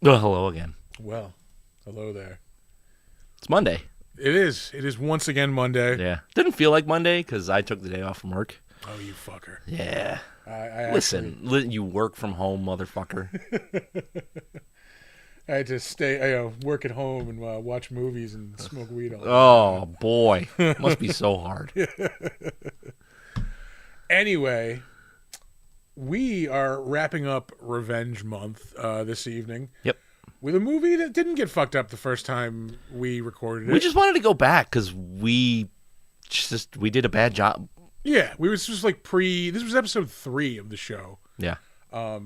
Oh, hello again. Well, hello there. It's Monday. It is. It is once again Monday. Yeah. Didn't feel like Monday because I took the day off from work. Oh, you fucker. Yeah. I Listen, you work from home, motherfucker. I had to stay, work at home and watch movies and smoke weed all the Oh, boy. Must be so hard. Anyway, we are wrapping up Revenge Month this evening. Yep. With a movie that didn't get fucked up the first time we recorded it. We just wanted to go back because we did a bad job. Yeah, this was episode 3 of the show. Yeah.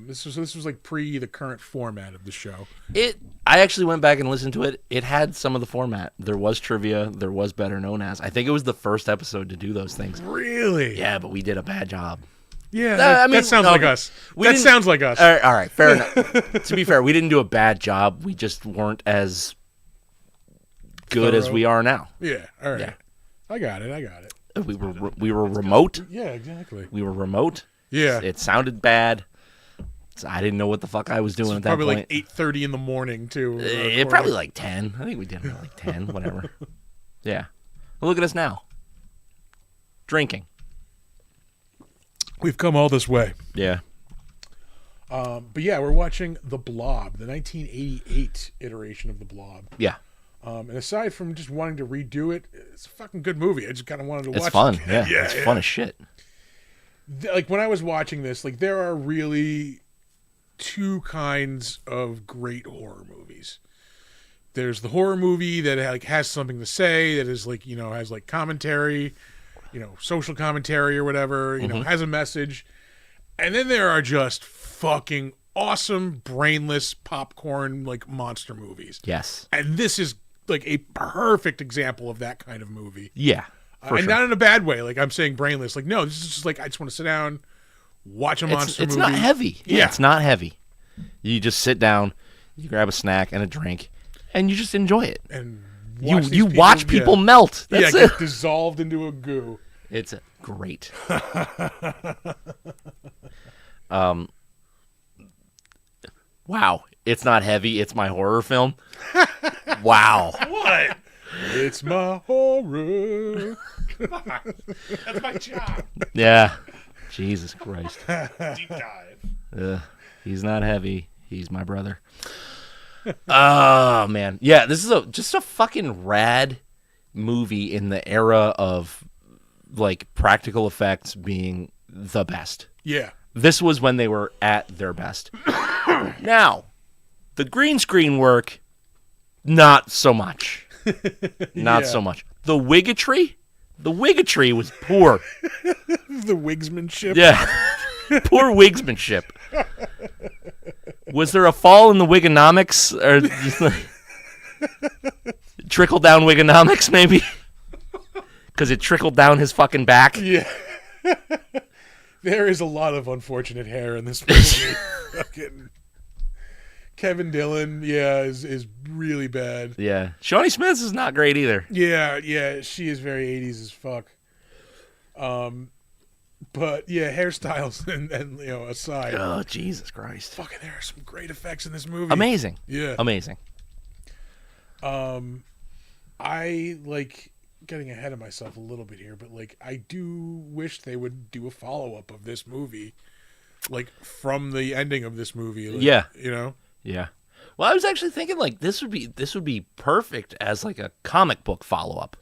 This was like pre the current format of the show. I actually went back and listened to it. It had some of the format. There was trivia. There was Better Known As. I think it was the first episode to do those things. Really? Yeah, but we did a bad job. Yeah, that sounds like us. That sounds like us. All right, fair enough. To be fair, we didn't do a bad job. We just weren't as good as we are now. Yeah, all right. Yeah. I got it. We were remote. Yeah, exactly. We were remote. Yeah. It sounded bad. So I didn't know what the fuck I was doing at that point. Probably like 8:30 in the morning too. Probably like 10. I think we did it at like 10, whatever. Yeah. Well, look at us now. Drinking. We've come all this way. Yeah. But yeah, we're watching The Blob, the 1988 iteration of The Blob. Yeah. And aside from just wanting to redo it, it's a fucking good movie. I just kind of wanted to watch it. It's fun. Again. Yeah. It's fun as shit. Like when I was watching this, like there are really two kinds of great horror movies. There's the horror movie that like has something to say, that is like, has like commentary, social commentary or whatever, has a message. And then there are just fucking awesome brainless popcorn like monster movies. Yes. And this is like a perfect example of that kind of movie. Yeah. And sure. not in a bad way. Like I'm saying brainless. Like, no, this is just like, I just want to sit down, watch a monster movie. It's not heavy. Yeah. It's not heavy. You just sit down, you grab a snack and a drink, and you just enjoy it. And watch people melt. That's it. Get dissolved into a goo. It's great. Wow. It's not heavy. It's my horror film. Wow. What? It's my horror. That's my job. Yeah. Jesus Christ. Deep dive. He's not heavy. He's my brother. Oh, man. Yeah, this is just a fucking rad movie in the era of, like, practical effects being the best. Yeah. This was when they were at their best. Now, the green screen work, not so much. Not so much. The wiggatry was poor. The wigsmanship. Yeah. Poor wigsmanship. Was there a fall in the wigonomics? Or just like trickle down wigonomics, maybe? Because it trickled down his fucking back? Yeah. There is a lot of unfortunate hair in this movie. Fucking Kevin Dillon, is really bad. Yeah. Shawnee Smith is not great either. Yeah, she is very 80s as fuck. But yeah, hairstyles and aside. Oh, Jesus Christ. Fucking there are some great effects in this movie. Amazing. Yeah. Amazing. I like getting ahead of myself a little bit here, but like I do wish they would do a follow-up of this movie, like from the ending of this movie. Like, yeah. Yeah. Well, I was actually thinking like this would be perfect as like a comic book follow-up.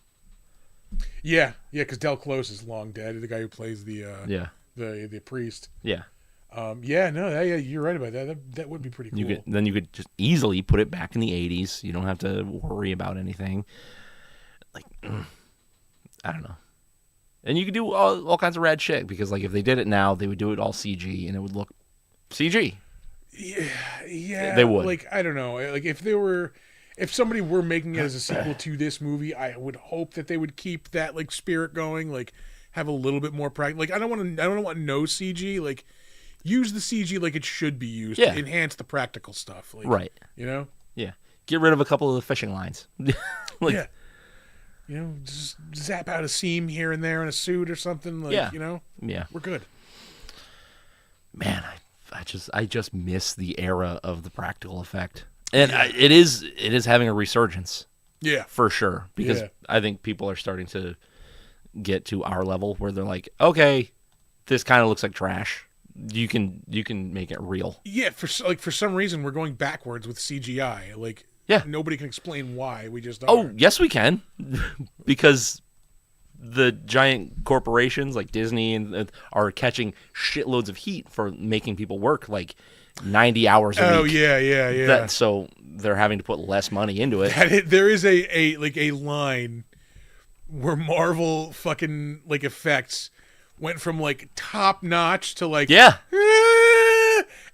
Yeah, because Del Close is long dead. The guy who plays the priest. Yeah. You're right about that. That would be pretty cool. You could just easily put it back in the 80s. You don't have to worry about anything. Like, I don't know. And you could do all kinds of rad shit because, like, if they did it now, they would do it all CG and it would look CG. Yeah. They would. Like, I don't know. Like, if somebody were making it as a sequel to this movie, I would hope that they would keep that like spirit going. Like, have a little bit more practice. Like, I don't want no CG. Like, use the CG like it should be used. Yeah. To enhance the practical stuff. Like, right. Yeah. Get rid of a couple of the fishing lines. Yeah. Just zap out a seam here and there in a suit or something. Like, Yeah. We're good. Man, I just miss the era of the practical effect. And it is having a resurgence Yeah. for sure, because Yeah. I think people are starting to get to our level where they're like, okay, this kind of looks like trash. You can make it real. Yeah, for some reason we're going backwards with CGI. Like, Yeah. nobody can explain why. We just are. Oh, yes, we can, because the giant corporations like Disney and are catching shitloads of heat for making people work like 90 hours a Oh, week. yeah. So they're having to put less money into it. There is a line where Marvel fucking like effects went from like top notch to like Yeah.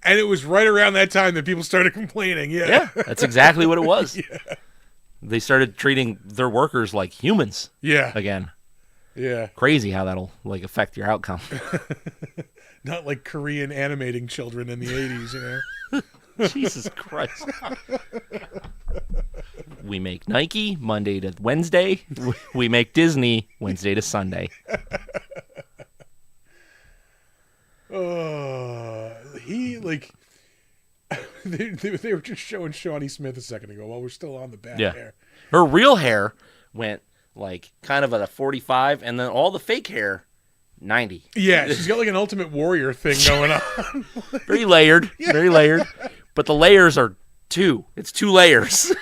and it was right around that time that people started complaining. Yeah, that's exactly what it was. They started treating their workers like humans Yeah. again. Yeah. Crazy how that'll like affect your outcome. Not like Korean animating children in the 80s, you know. Jesus Christ. We make Nike Monday to Wednesday. We make Disney Wednesday to Sunday. He like they were just showing Shawnee Smith a second ago while we're still on the back hair. Her real hair went like kind of at a 45, and then all the fake hair 90. Yeah, she's got like an Ultimate Warrior thing going on. Very layered, very layered. But the layers are two. It's 2 layers.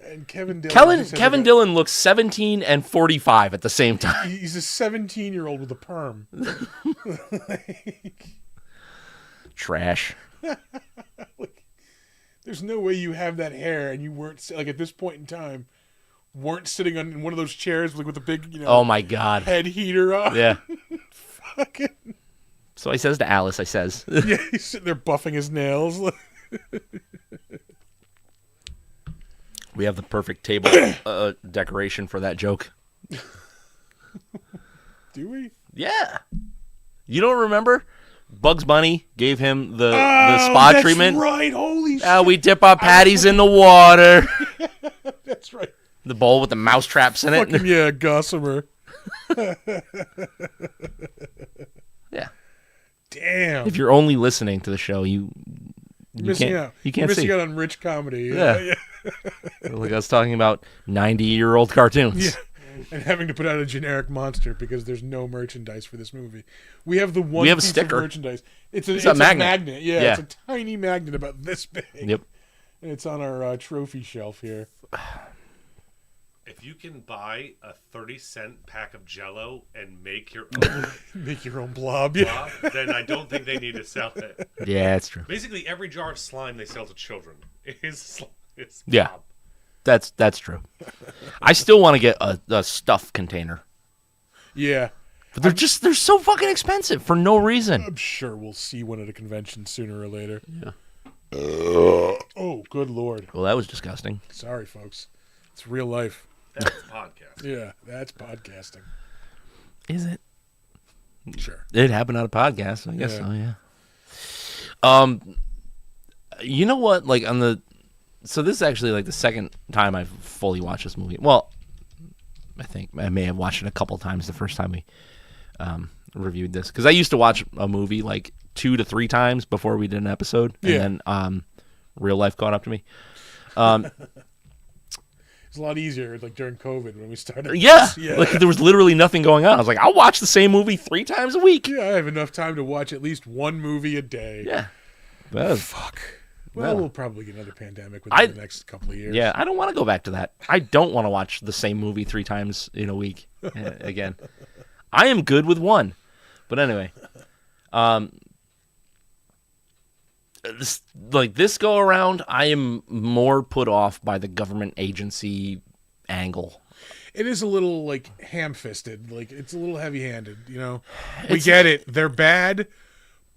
And Kevin Dillon. Kevin Dillon looks 17 and 45 at the same time. He's a 17-year-old with a perm. Trash. There's no way you have that hair and you weren't like at this point in time weren't sitting on one of those chairs like with a big, you know, Oh my God. head heater on. Yeah. Fucking. So I says to Alice, Yeah, he's sitting there buffing his nails. we have the perfect table decoration for that joke. Do we? Yeah. You don't remember? Bugs Bunny gave him the spa that's treatment. Right, holy shit. We dip our patties in the water. That's right. The bowl with the mouse traps in it. Fucking yeah, Gossamer. Yeah. Damn. If you're only listening to the show, you missing can't out. you You're can't missing see. out on rich comedy. Yeah. Like I was talking about 90-year-old cartoons. Yeah. And having to put out a generic monster because there's no merchandise for this movie. We have the one We have a piece sticker. of merchandise. It's a a magnet. magnet. Yeah, Yeah. it's a tiny magnet about this big. Yep. And it's on our trophy shelf here. If you can buy a 30-cent pack of Jell-O and make your own Make your own blob. Yeah. Blob, then I don't think they need to sell it. Yeah, that's true. Basically, every jar of slime they sell to children is Yeah. Blob. That's true. I still want to get a stuff container. Yeah. But they're so fucking expensive for no reason. I'm sure we'll see one at a convention sooner or later. Yeah. Oh, good Lord. Well, that was disgusting. Sorry, folks. It's real life. That's a podcast. Yeah, that's podcasting. Is it? Sure. It happened on a podcast, I guess Yeah. so, yeah. You know what? Like so this is actually like the second time I've fully watched this movie. Well, I think I may have watched it a couple times the first time we reviewed this, because I used to watch a movie like 2 to 3 times before we did an episode, and then real life caught up to me. It's a lot easier like during COVID when we started. Yeah, Yeah. like there was literally nothing going on. I was like, I'll watch the same movie 3 times a week. Yeah, I have enough time to watch at least one movie a day. Yeah, that was- Fuck. Well, Yeah. we'll probably get another pandemic within the next couple of years. yeah. I don't want to go back to that. I don't want to watch the same movie 3 times in a week again. I am good with one, but anyway, this go around, I am more put off by the government agency angle. It is a little like ham-fisted. Like it's a little heavy-handed. You know, we get it. They're bad.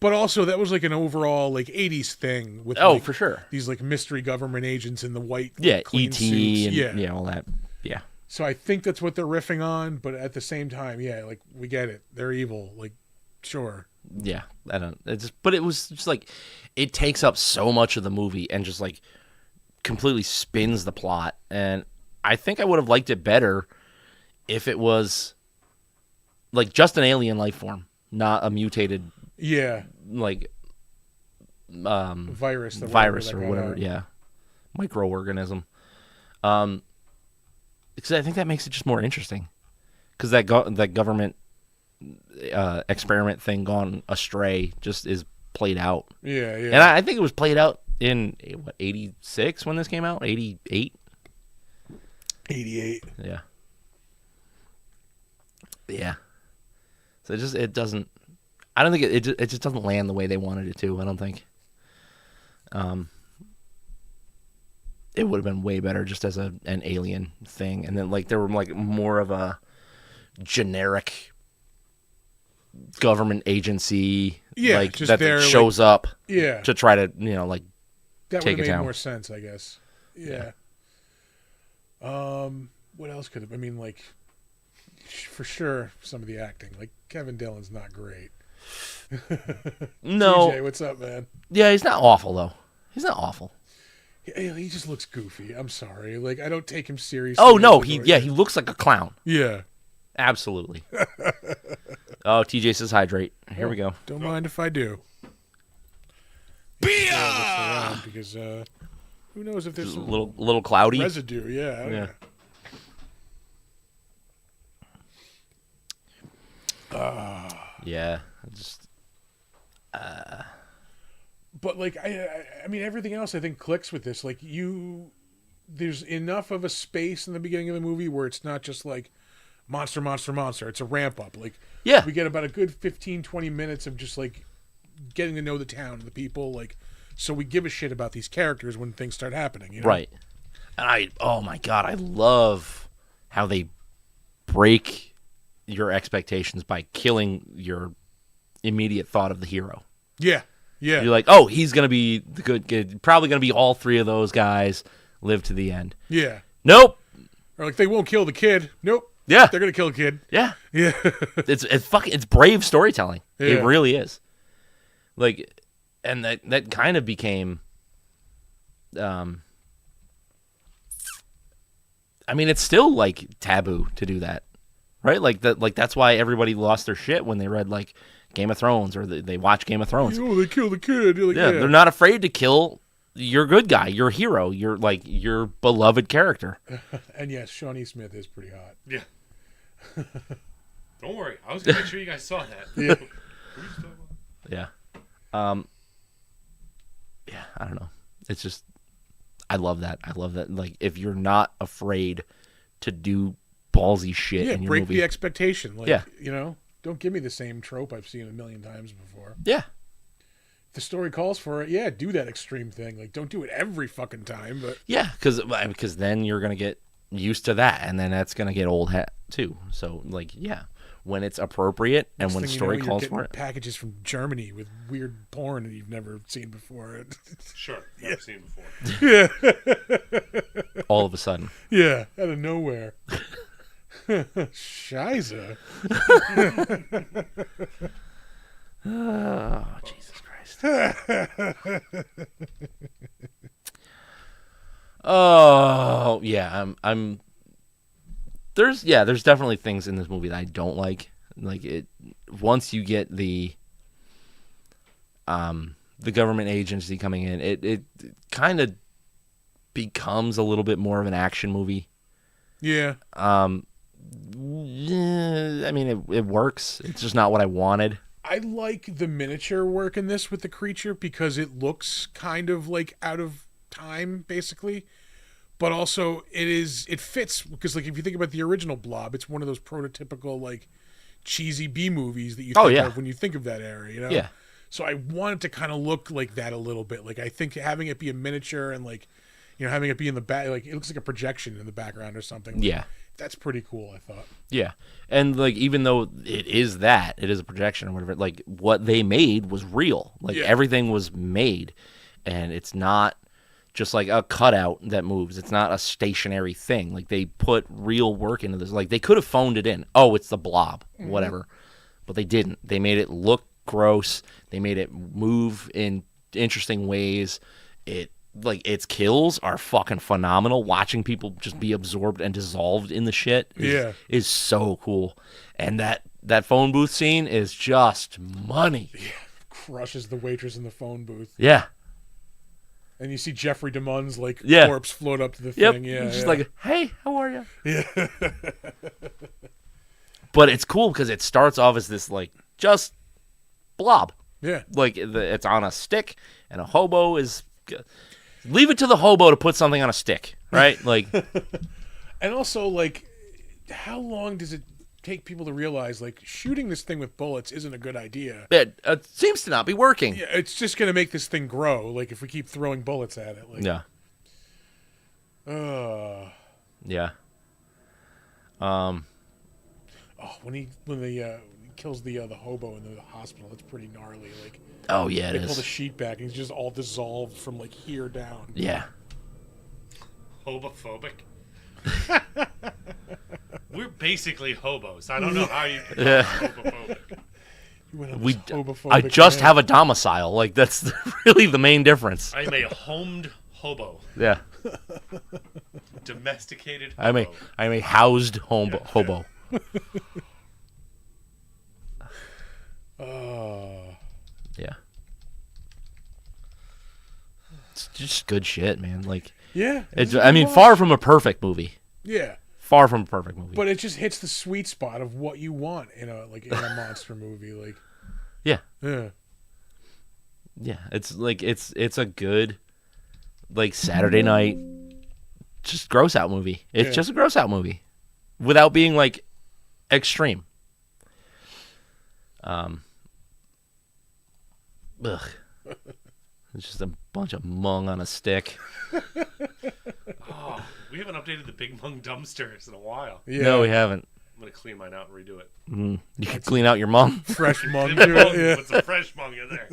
But also, that was like an overall like '80s thing with like, for sure. these like mystery government agents in the white clean E.T. suits. and all that. Yeah, So I think that's what they're riffing on. But at the same time, yeah, like we get it. They're evil. Like, sure. yeah. I don't. But it was just like it takes up so much of the movie and just like completely spins the plot. And I think I would have liked it better if it was like just an alien life form, not a mutated. Yeah. Like virus, virus or that got whatever. out. Yeah, microorganism. Because I think that makes it just more interesting. Because that government experiment thing gone astray just is played out. Yeah, yeah. And I think it was played out in, what, 86 when this came out? 88? 88. Yeah. Yeah. So it doesn't, I don't think it just doesn't land the way they wanted it to, I don't think. It would have been way better just as an alien thing. And then, like, there were, like, more of a generic government agency, Yeah, like, just that there, shows up Yeah. to try to, you know, like, That take would it have made down. more sense, I guess. Yeah. What else could have? I mean, like, for sure, some of the acting. Like, Kevin Dillon's not great. No. TJ, what's up, man? Yeah, he's not awful, though. He's not awful. He just looks goofy. I'm sorry. Like, I don't take him seriously. Oh, no. He looks like a clown. Yeah. Absolutely. Oh, TJ says hydrate. Here we go. Don't mind if I do. Beer! Because who knows if there's Just a some little cloudy. residue. Yeah. I don't Yeah. know. Yeah. Just But like I mean everything else I think clicks with this. Like there's enough of a space in the beginning of the movie where it's not just like monster, monster, monster. It's a ramp up. Like yeah. we get about a good 15, 20 minutes of just like getting to know the town and the people, like so we give a shit about these characters when things start happening, you know? Right. And oh my God, I love how they break your expectations by killing your immediate thought of the hero. Yeah. Yeah. You're like, oh, he's going to be the good kid. Probably going to be all three of those guys live to the end. Yeah. Nope. Or like they won't kill the kid. Nope. Yeah. They're gonna kill a kid. Yeah. Yeah. It's brave storytelling. Yeah. It really is. Like, and that kind of became, I mean, it's still like taboo to do that, right? Like that's why everybody lost their shit when they read like Game of Thrones or they watch Game of Thrones. Oh, they killed the kid. You're like, Yeah, they're not afraid to kill your good guy, your hero, your beloved character. And yes, Shawnee Smith is pretty hot. Yeah. Don't worry. I was going to make sure you guys saw that. Yeah. Yeah. Yeah, I don't know. It's just, I love that. I love that. Like, if you're not afraid to do ballsy shit Yeah, in your break movie. the expectation. Like, Yeah. you know, don't give me the same trope I've seen a million times before. Yeah. If the story calls for it, yeah, do that extreme thing. Like, don't do it every fucking time, but Yeah, because then you're going to get used to that, and then that's going to get old hat too. So, like, yeah, when it's appropriate and next when thing you story know, calls you're for getting it. packages from Germany with weird porn that you've never seen before. Sure. Never seen before. Yeah. All of a sudden. Yeah, out of nowhere. Shiza. Oh, Jesus Christ. Oh, yeah, I'm there's definitely things in this movie that I don't like. Like, it once you get the government agency coming in, it kind of becomes a little bit more of an action movie. Yeah. Yeah, I mean, it works. It's just not what I wanted. I like the miniature work in this with the creature because it looks kind of like out of time, basically. But also, it fits because, like, if you think about the original Blob, it's one of those prototypical, like, cheesy B movies that you think of when you think of that era, you know? Yeah. So I want it to kind of look like that a little bit. Like, I think having it be a miniature and, like, you know, having it be in the back, like, it looks like a projection in the background or something. Like, Yeah. that's pretty cool, I thought. Yeah. And, like, even though it is a projection or whatever, like, what they made was real. Like, Yeah. everything was made. And it's not just, like, a cutout that moves. It's not a stationary thing. Like, they put real work into this. Like, they could have phoned it in. Oh, it's the Blob. Whatever. But they didn't. They made it look gross. They made it move in interesting ways. Its kills are fucking phenomenal. Watching people just be absorbed and dissolved in the shit is so cool. And that phone booth scene is just money. Yeah, crushes the waitress in the phone booth. Yeah. And you see Jeffrey DeMunn's like Yeah. corpse float up to the Yep. thing. Yeah, It's just yeah. like, hey, how are you? Yeah. But it's cool because it starts off as this like just blob. Yeah. Like it's on a stick, and a hobo is. Leave it to the hobo to put something on a stick, right? Like, And also, like, how long does it take people to realize, like, shooting this thing with bullets isn't a good idea? it seems to not be working. Yeah, it's just going to make this thing grow, like, if we keep throwing bullets at it. Like, Yeah. Yeah. Oh, when he kills the hobo in the hospital, it's pretty gnarly. Like, Oh yeah, it they pull the is. sheet back, and he's just all dissolved from like here down. Yeah. Homophobic. We're basically hobos. I don't know how you can Yeah. homophobic. You went on We. this homophobic I just rant. have a domicile. Like that's really the main difference. I'm a homed hobo. Yeah. Domesticated I'm hobo. a housed hobo. Yeah. It's just good shit, man. Like, Yeah, it's, I mean, far from a perfect movie. yeah, Far from a perfect movie. but it just hits the sweet spot of what you want in a monster movie. Like, yeah. yeah, Yeah. It's like, it's a good, like, Saturday night, just gross out movie. It's Yeah. just a gross out movie without being, like, extreme. Ugh. It's just a bunch of mung on a stick. Oh, we haven't updated the Big Mung dumpsters in a while. yeah. No, we haven't. I'm gonna clean mine out and redo it. You can clean out your mung. Fresh mung. Clean to the mung, it, Put some fresh mung in there.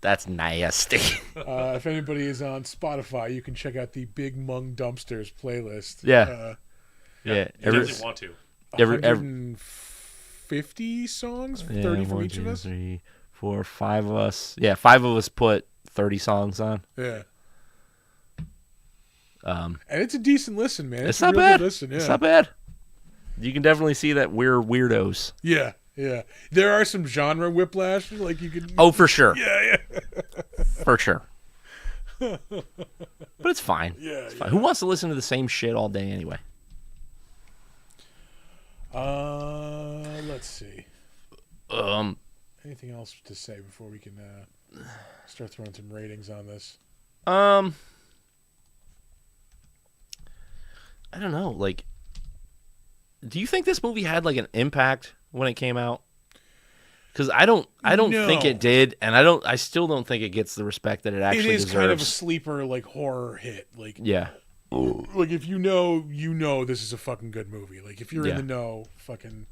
That's nasty. yeah. If anybody is on Spotify, you can check out the Big Mung Dumpsters playlist. Yeah. Yeah. You definitely want to. every 150 songs, 30 from each of us. 3, 4, 5 of us. Yeah, 5 of us put 30 songs on. Yeah. And it's a decent listen, man. It's a not real bad. good listen, yeah. It's not bad. You can definitely see that we're weirdos. Yeah, yeah. There are some genre whiplash, like you could. Oh, for sure. Yeah, For sure. But it's fine. yeah. It's fine. Who wants to listen to the same shit all day anyway? Let's see. Anything else to say before we can start throwing some ratings on this? I don't know. Like, do you think this movie had like an impact when it came out? Because I don't think No. it did, and I still don't think it gets the respect that it actually It is deserves. kind of a sleeper, like horror hit. Like, Yeah. like if you know this is a fucking good movie. Like if you're Yeah. in the know, fucking,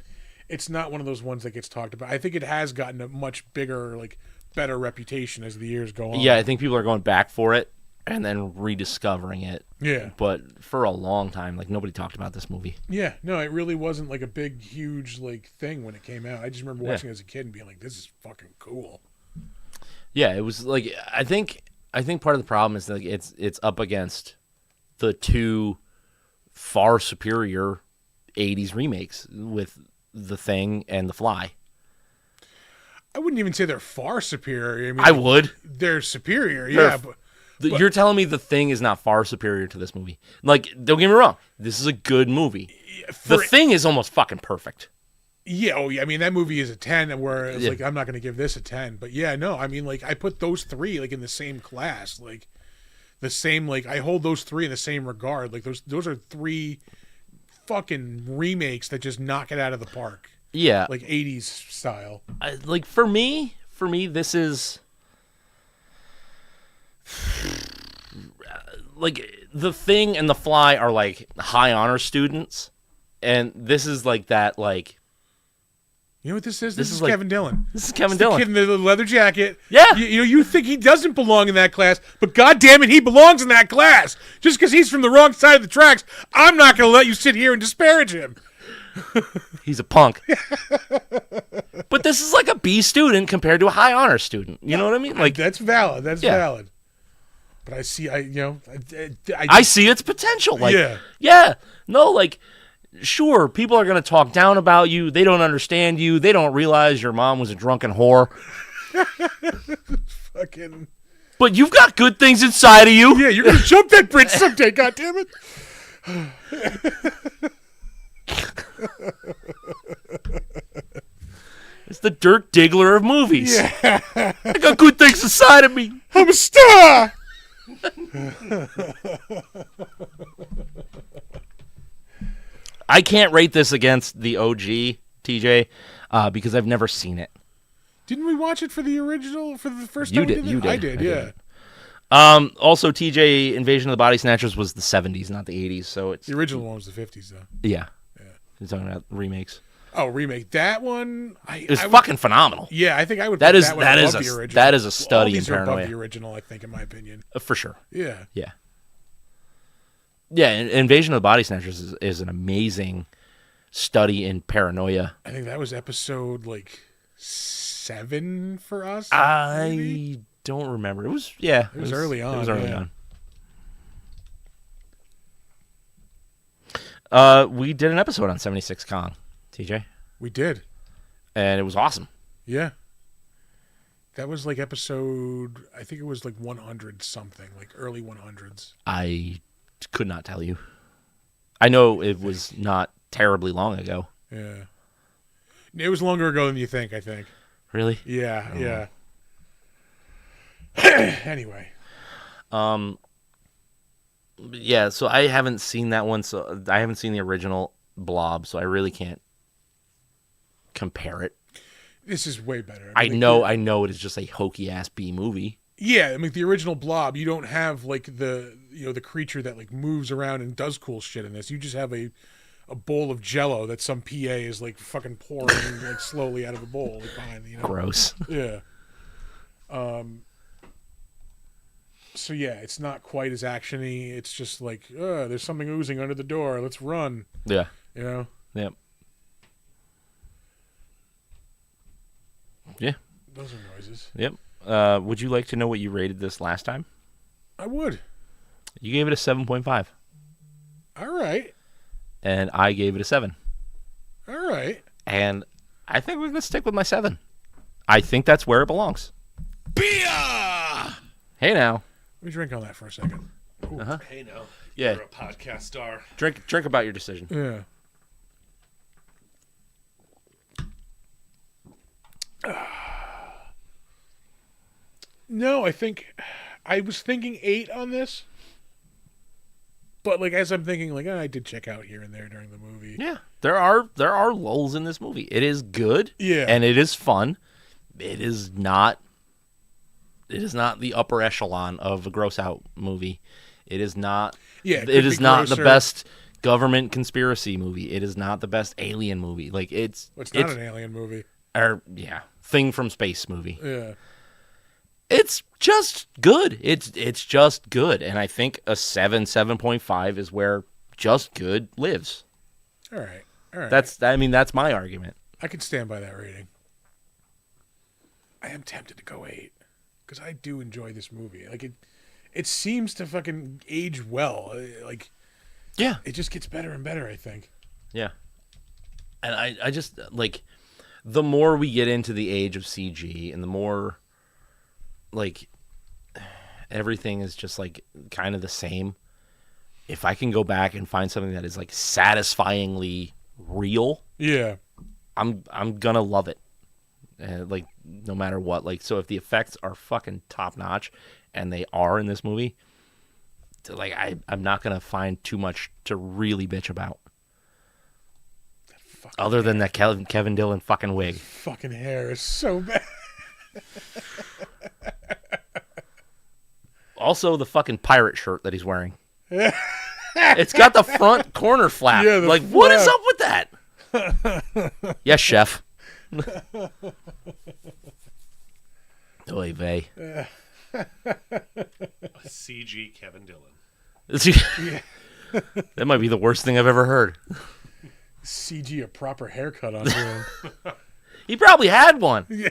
it's not one of those ones that gets talked about. I think it has gotten a much bigger, like, better reputation as the years go on. Yeah, I think people are going back for it and then rediscovering it. Yeah. But for a long time, like, nobody talked about this movie. Yeah, no, it really wasn't like a big, huge like thing when it came out. I just remember watching it as a kid and being like, "This is fucking cool." Yeah, it was like I think part of the problem is like it's up against the two far superior 80s remakes with The Thing and The Fly. I wouldn't even say they're far superior. I mean, I would. they're superior, They're yeah. f- But You're telling me The Thing is not far superior to this movie? Like, don't get me wrong. This is a good movie. The Thing is almost fucking perfect. yeah, oh yeah. I mean, that movie is a 10, where it's Yeah. like I'm not going to give this a 10. But yeah, no, I mean, like I put those three like in the same class, like the same. Like I hold those three in the same regard. Like those are three fucking remakes that just knock it out of the park, Yeah. like 80s style. Like for me, this is like The Thing and The Fly are like high honor students, and this is like that. Like You know what this is? This is like- Kevin Dillon. this is Kevin The Dillon. kid in the leather jacket. Yeah. You think he doesn't belong in that class, but God damn it, he belongs in that class. Just because he's from the wrong side of the tracks, I'm not going to let you sit here and disparage him. He's a punk. But this is like a B student compared to a high honor student. You know what I mean? Like That's valid. That's Yeah. valid. But I see, I I see its potential. Like Yeah. yeah. No, like sure, people are going to talk down about you. They don't understand you. They don't realize your mom was a drunken whore. Fucking. But you've got good things inside of you. Yeah, you're gonna jump that bridge someday. God damn it. It's the Dirk Diggler of movies. Yeah. I got good things inside of me. I'm a star. I can't rate this against the OG, TJ, because I've never seen it. Didn't we watch it for the original for the first You time? did. We You did. I did. I Yeah. did. Also, TJ, Invasion of the Body Snatchers was the 70s, not the 80s. So it's The original one was the 50s, though. yeah. Yeah. You're talking about remakes. Oh, remake that one. It's fucking phenomenal. Yeah, I think I would. That put is that one that above is the a original. that is a study All in these are paranoia above the original, I think, in my opinion. for sure. Yeah. Yeah. Yeah, Invasion of the Body Snatchers is an amazing study in paranoia. I think that was episode like 7 for us. I maybe? don't remember. It was early on, It was early yeah. on. We did an episode on 76 Kong, TJ, We did. and it was awesome. Yeah. That was like episode. I think it was like 100 something, like early 100s. I could not tell you. I know it was not terribly long ago. Yeah. It was longer ago than you think. I think. Really? Yeah. Yeah. Anyway. Yeah, so I haven't seen that one, so I haven't seen the original Blob, so I really can't compare it. This is way better. I mean, know it is just a hokey ass B movie. Yeah, I mean the original Blob, you don't have like the the creature that like moves around and does cool shit in this. You just have a bowl of Jello that some PA is like fucking pouring like slowly out of a bowl like behind Gross. Yeah. So yeah, it's not quite as actiony. It's just like, there's something oozing under the door. Let's run. Yeah. You know. Yep. Yeah. Those are noises. Yep. Would you like to know what you rated this last time? I would. You gave it a 7.5. All right. And I gave it a 7. All right. And I think we're going to stick with my 7. I think that's where it belongs. Beer! Hey now. Let me drink on that for a second. Hey, no. Yeah. You're a podcast star. Drink about your decision. Yeah. No, I think I was thinking 8 on this, but like as I'm thinking, like I did check out here and there during the movie. Yeah. There are lulls in this movie. It is good. Yeah. And it is fun. It is not the upper echelon of a gross out movie. It is not Yeah, it is be not the grosser. best government conspiracy movie. It is not the best alien movie. Like it's Not an alien movie. thing from space movie. Yeah. It's just good. It's just good. And I think a 7.5 is where just good lives. All right. All right. That's my argument. I can stand by that rating. I am tempted to go 8 because I do enjoy this movie. Like it seems to fucking age well. Like Yeah. it just gets better and better, I think. Yeah. And I just like the more we get into the age of CG and the more like everything is just like kind of the same. If I can go back and find something that is like satisfyingly real, Yeah. I'm gonna love it. Like no matter what. Like so if the effects are fucking top notch and they are in this movie, like I'm not gonna find too much to really bitch about. Other than that Kevin Dillon fucking wig. Fucking hair is so bad. Also, the fucking pirate shirt that he's wearing. It's got the front corner flap. Yeah, the like, what is flap. up with that? Yes, chef. Oy vey. CG Kevin Dillon. That might be the worst thing I've ever heard. CG a proper haircut on him. He probably had one. Yeah.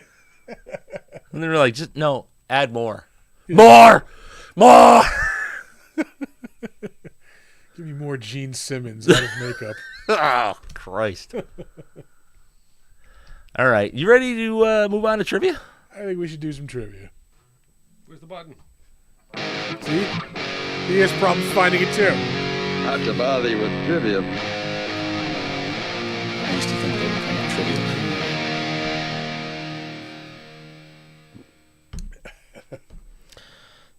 And they were like, just, no, add more. More! More! Give me more Gene Simmons out of makeup. Oh, Christ. All right. You ready to move on to trivia? I think we should do some trivia. Where's the button? See? He has problems finding it too. Not to bother you with trivia. I used to think they were kind of trivial.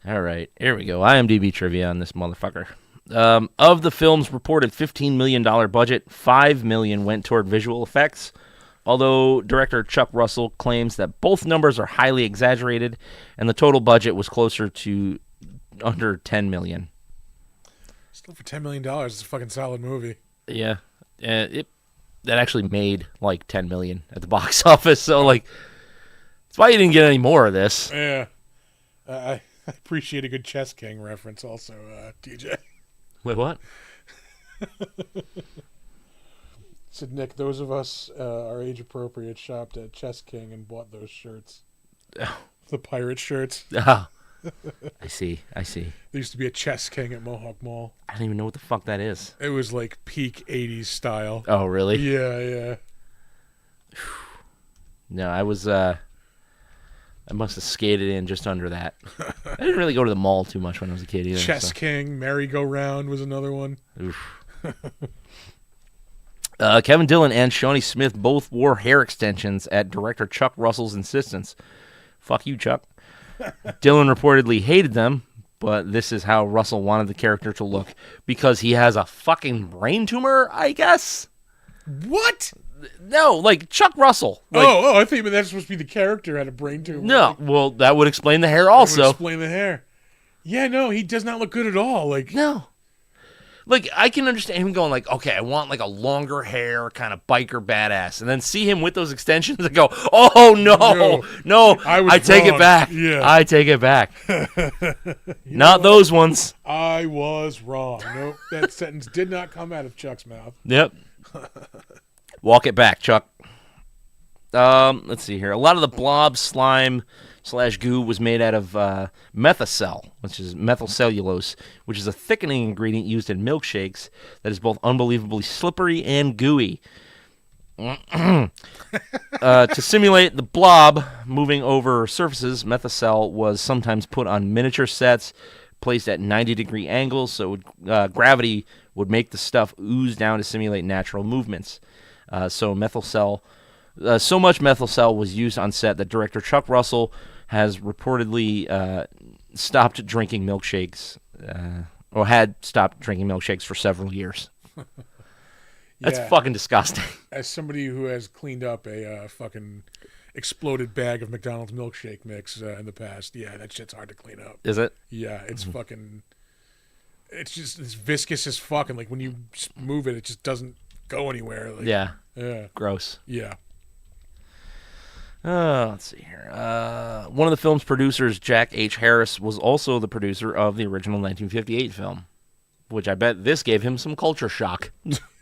All right, here we go. IMDb trivia on this motherfucker. Of the film's reported $15 million budget, $5 million went toward visual effects, although director Chuck Russell claims that both numbers are highly exaggerated, and the total budget was closer to under $10 million. Still for $10 million, it's a fucking solid movie. Yeah, that actually made like $10 million at the box office, so like that's why you didn't get any more of this. Yeah. I appreciate a good Chess King reference also, TJ. Wait, what? Said Nick, those of us our age appropriate shopped at Chess King and bought those shirts. The pirate shirts. Oh, I see. There used to be a Chess King at Mohawk Mall. I don't even know what the fuck that is. It was like peak 80s style. Oh, really? Yeah. No, I was, I must have skated in just under that. I didn't really go to the mall too much when I was a kid either. Chess King, Merry-Go-Round was another one. Oof. Kevin Dillon and Shawnee Smith both wore hair extensions at director Chuck Russell's insistence. Fuck you, Chuck. Dillon reportedly hated them, but this is how Russell wanted the character to look because he has a fucking brain tumor, I guess? What? No, like Chuck Russell. Like, I think that's supposed to be the character had a brain tumor. No, well, that would explain the hair also. That would explain the hair. Yeah, no, he does not look good at all. Like, no. Like, I can understand him going like, okay, I want like a longer hair, kind of biker badass. And then see him with those extensions and go, oh, no, I take it back. Yeah. I take it back. Not those ones. I was wrong. Nope, that sentence did not come out of Chuck's mouth. Yep. Walk it back, Chuck. Let's see here. A lot of the blob slime / goo was made out of methocel, which is methyl cellulose, which is a thickening ingredient used in milkshakes that is both unbelievably slippery and gooey. To simulate the blob moving over surfaces, methocel was sometimes put on miniature sets, placed at 90-degree angles, so gravity would make the stuff ooze down to simulate natural movements. So much methocel was used on set that director Chuck Russell has reportedly stopped drinking milkshakes, or had stopped drinking milkshakes for several years. That's fucking disgusting. As somebody who has cleaned up a fucking exploded bag of McDonald's milkshake mix in the past, yeah, that shit's hard to clean up. Is it? Yeah, it's fucking... It's viscous as fuck, and like when you move it, it just doesn't go anywhere. Like, Yeah. Yeah. Gross. Yeah. Let's see here. One of the film's producers, Jack H. Harris, was also the producer of the original 1958 film, which I bet this gave him some culture shock.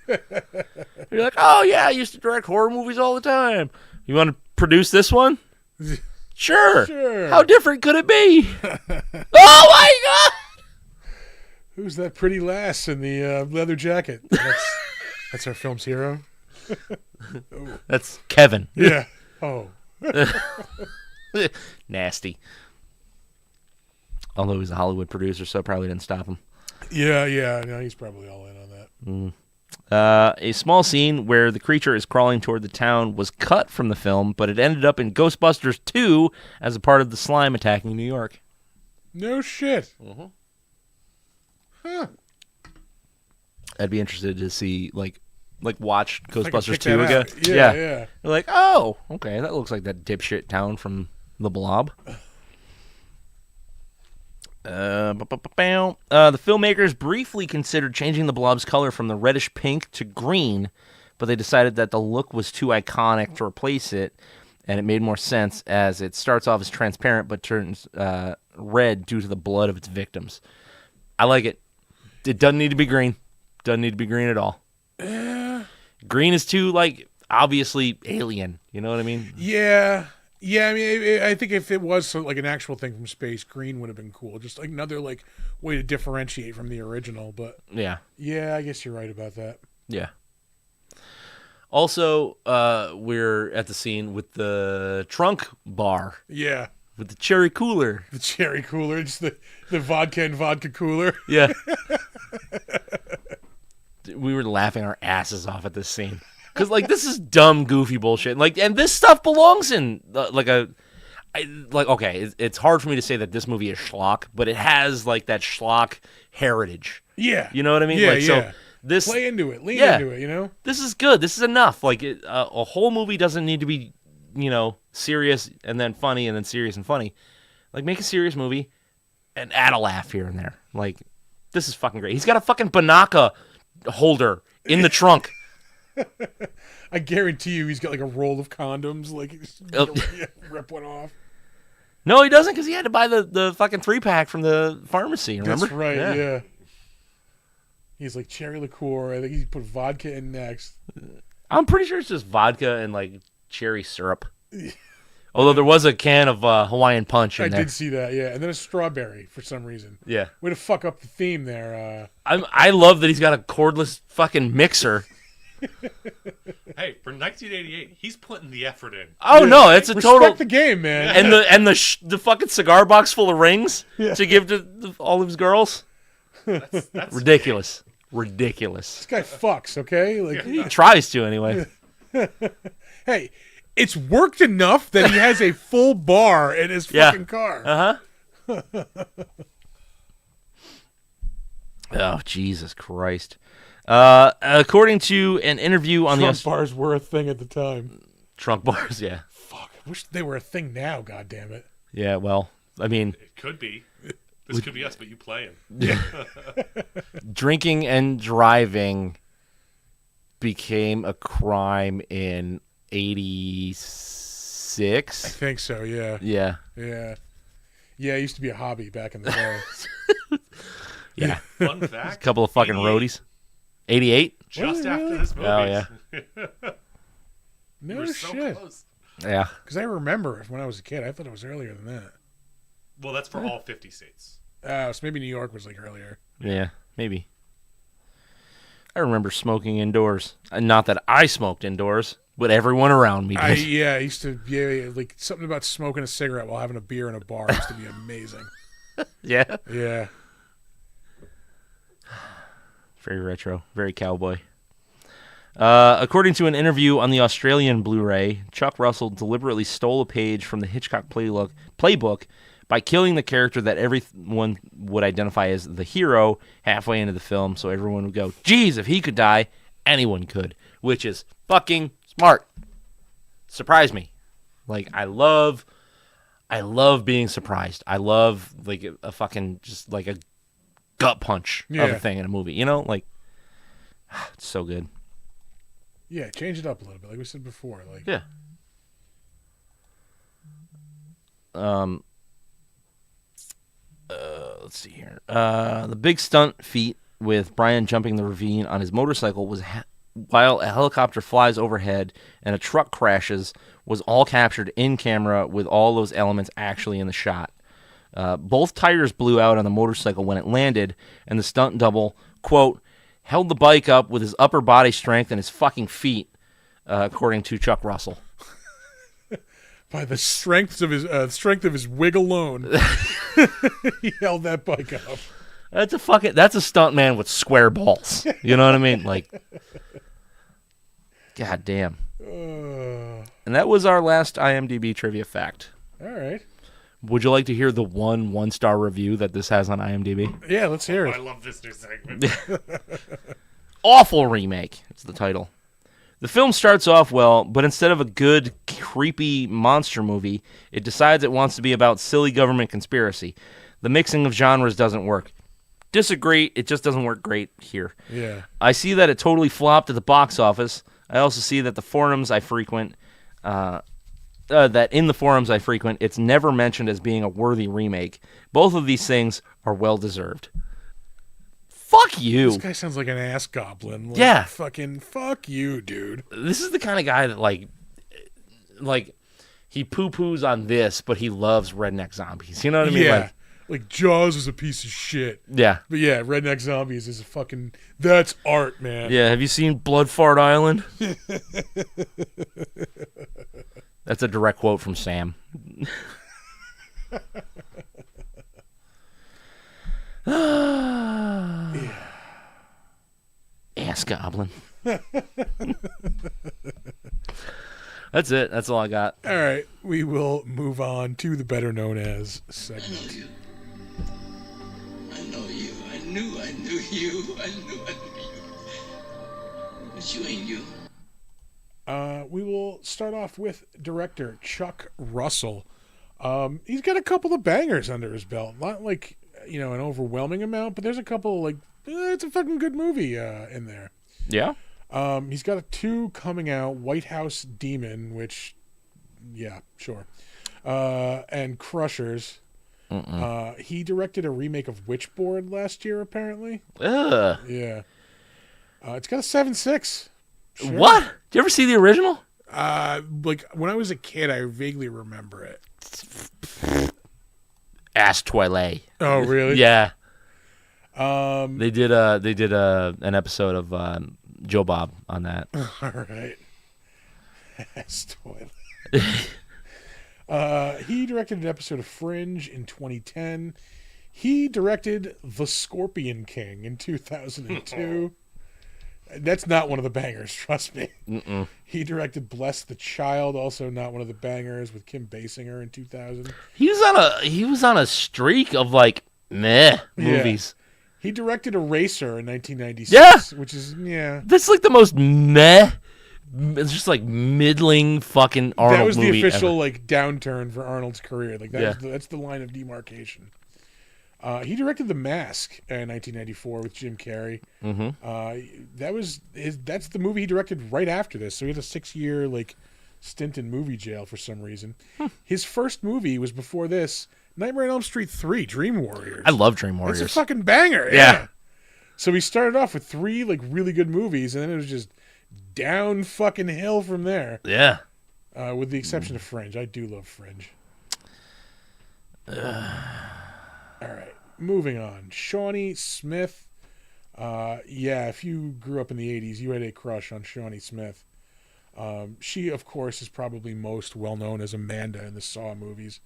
You're like, oh, yeah, I used to direct horror movies all the time. You want to produce this one? Sure. How different could it be? Oh, my God! Who's that pretty lass in the leather jacket? That's our film's hero. That's Kevin. Yeah. Oh. Nasty. Although he's a Hollywood producer, so it probably didn't stop him. Yeah. No, he's probably all in on that. A small scene where the creature is crawling toward the town was cut from the film, but it ended up in Ghostbusters 2 as a part of the slime attacking New York. No shit. Mm-hmm. Huh. I'd be interested to see, watch Ghostbusters 2 that again. out. Yeah. They're like, oh, okay, that looks like that dipshit town from The Blob. The filmmakers briefly considered changing the Blob's color from the reddish pink to green, but they decided that the look was too iconic to replace it, and it made more sense as it starts off as transparent but turns red due to the blood of its victims. I like it. It doesn't need to be green. Doesn't need to be green at all. Green is too, obviously alien. You know what I mean? Yeah. Yeah, I mean, I think if it was an actual thing from space, green would have been cool. Just another way to differentiate from the original. But yeah, I guess you're right about that. Yeah. Also, we're at the scene with the trunk bar Yeah. with the cherry cooler. The cherry cooler, just the vodka and vodka cooler. Yeah. We were laughing our asses off at this scene. Because, like, this is dumb, goofy bullshit. Like, and this stuff belongs in, okay, it's hard for me to say that this movie is schlock, but it has, like, that schlock heritage. Yeah. You know what I mean? Yeah, like, yeah. So this, Play into it. Lean Yeah. into it, you know? this is good. This is enough. Like, a whole movie doesn't need to be, serious and then funny and then serious and funny. Like, make a serious movie and add a laugh here and there. Like, this is fucking great. He's got a fucking Banaka holder in the trunk. I guarantee you he's got like a roll of condoms, like he's gonna rip one off. No, he doesn't, because he had to buy the fucking 3-pack from the pharmacy, remember? That's right, yeah. He's like cherry liqueur. I think he put vodka in next. I'm pretty sure it's just vodka and, like, cherry syrup. Although there was a can of Hawaiian Punch in I there. did see that, yeah. And then a strawberry for some reason. Yeah. Way to fuck up the theme there. I love that he's got a cordless fucking mixer. Hey, for 1988, he's putting the effort in. Oh, no, it's a Respect total... the game, man. And the fucking cigar box full of rings to give to all of his girls. That's Ridiculous. Ridiculous. This guy fucks, okay? Like, He tries to, anyway. hey, it's worked enough that he has a full bar in his Yeah. fucking car. Uh-huh. Oh, Jesus Christ. According to an interview on Trunk the... bars were a thing at the time. Trunk bars, yeah. Fuck, I wish they were a thing now, goddammit. Yeah, well, I mean, It could be. This could be us, but you playing. drinking and driving became a crime in I 86. think so, yeah. Yeah. Yeah. Yeah, it used to be a hobby back in the day. Yeah. Fun fact. A couple of fucking 88, roadies. 88? Just Was it after really? this movie. Oh, yeah. We No were so shit. close. Yeah. Because I remember when I was a kid, I thought it was earlier than that. Well, that's for all 50 states. So maybe New York was like earlier. Yeah, maybe. I remember smoking indoors. Not that I smoked indoors, but everyone around me did. I used to, like something about smoking a cigarette while having a beer in a bar used to be amazing. Yeah. Yeah. Very retro. Very cowboy. According to an interview on the Australian Blu-ray, Chuck Russell deliberately stole a page from the Hitchcock playbook by killing the character that everyone would identify as the hero halfway into the film, so everyone would go, geez, if he could die, anyone could, which is fucking smart. Surprise me. Like, I love being surprised. I love, like, a fucking, just like a gut punch of a thing in a movie, like, it's so good. Yeah, change it up a little bit, like we said before. Like, Yeah. Let's see here. The big stunt feat with Brian jumping the ravine on his motorcycle was while a helicopter flies overhead and a truck crashes was all captured in camera with all those elements actually in the shot. Both tires blew out on the motorcycle when it landed, and the stunt double, quote, held the bike up with his upper body strength and his fucking feet, according to Chuck Russell. by the strength of his wig alone, he held that bike up. That's a stunt man with square balls. You know what I mean? Like, god damn. And that was our last IMDb trivia fact. All right. Would you like to hear the one-star review that this has on IMDb? Yeah, let's hear I it. love this new segment. Awful remake. It's the title. The film starts off well, but instead of a good, creepy monster movie, it decides it wants to be about silly government conspiracy. The mixing of genres doesn't work. Disagree, it just doesn't work great here. Yeah. I see that it totally flopped at the box office. I also see that the forums I frequent, it's never mentioned as being a worthy remake. Both of these things are well-deserved. Fuck you. This guy sounds like an ass goblin. Like, Yeah. Fucking fuck you, dude. This is the kind of guy that, like he poo-poos on this, but he loves redneck zombies. You know what I mean? Yeah. Like, Like Jaws was a piece of shit. Yeah. But yeah, Redneck Zombies is a fucking... That's art, man. Yeah, have you seen Blood Fart Island? That's a direct quote from Sam. Ass Goblin. That's it. That's all I got. All right, we will move on to the better known as I know segment. you. I know you. I knew you. I knew you. But you ain't you. We will start off with director Chuck Russell. He's got a couple of bangers under his belt. Not like, an overwhelming amount, but there's a couple, it's a fucking good movie in there. Yeah? He's got a 2 coming out, White House Demon, which, yeah, sure. And Crushers. He directed a remake of Witchboard last year, apparently. Ugh. Yeah. It's got a 7.6. Sure. What? Did you ever see the original? When I was a kid, I vaguely remember it. Ass Twilight. Oh, really? Yeah. They did an episode of Joe Bob on that. All right. Ass Toilet. He directed an episode of Fringe in 2010. He directed The Scorpion King in 2002. That's not one of the bangers, trust me. Mm-mm. He directed Bless the Child, also not one of the bangers, with Kim Basinger in 2000. He was on a streak of meh movies. He directed Eraser in 1996, Yeah. which is That's the most meh. It's just middling fucking Arnold that was the movie official ever. downturn for Arnold's career. That's the line of demarcation. He directed The Mask in 1994 with Jim Carrey. Mm-hmm. That's the movie he directed right after this. So he had a 6-year stint in movie jail for some reason. His first movie was before this, Nightmare on Elm Street 3, Dream Warriors. I love Dream Warriors. It's a fucking banger. Yeah. So he started off with 3 really good movies, and then it was just down fucking hill from there. Yeah. With the exception of Fringe. I do love Fringe. All right, moving on. Shawnee Smith. If you grew up in the 80s, you had a crush on Shawnee Smith. She, of course, is probably most well-known as Amanda in the Saw movies.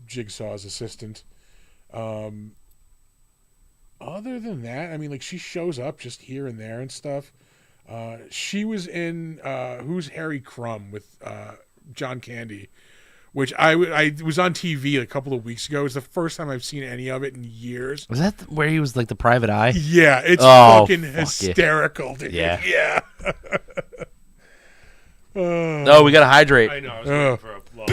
Jigsaw's assistant. Other than that, she shows up just here and there and stuff. She was in Who's Harry Crumb with John Candy, which I was on TV a couple of weeks ago. It's the first time I've seen any of it in years. Was that where he was the private eye? Yeah, it's Oh, fucking fuck hysterical, dude. Yeah. Yeah. No, we gotta hydrate. I know. I was waiting for a long.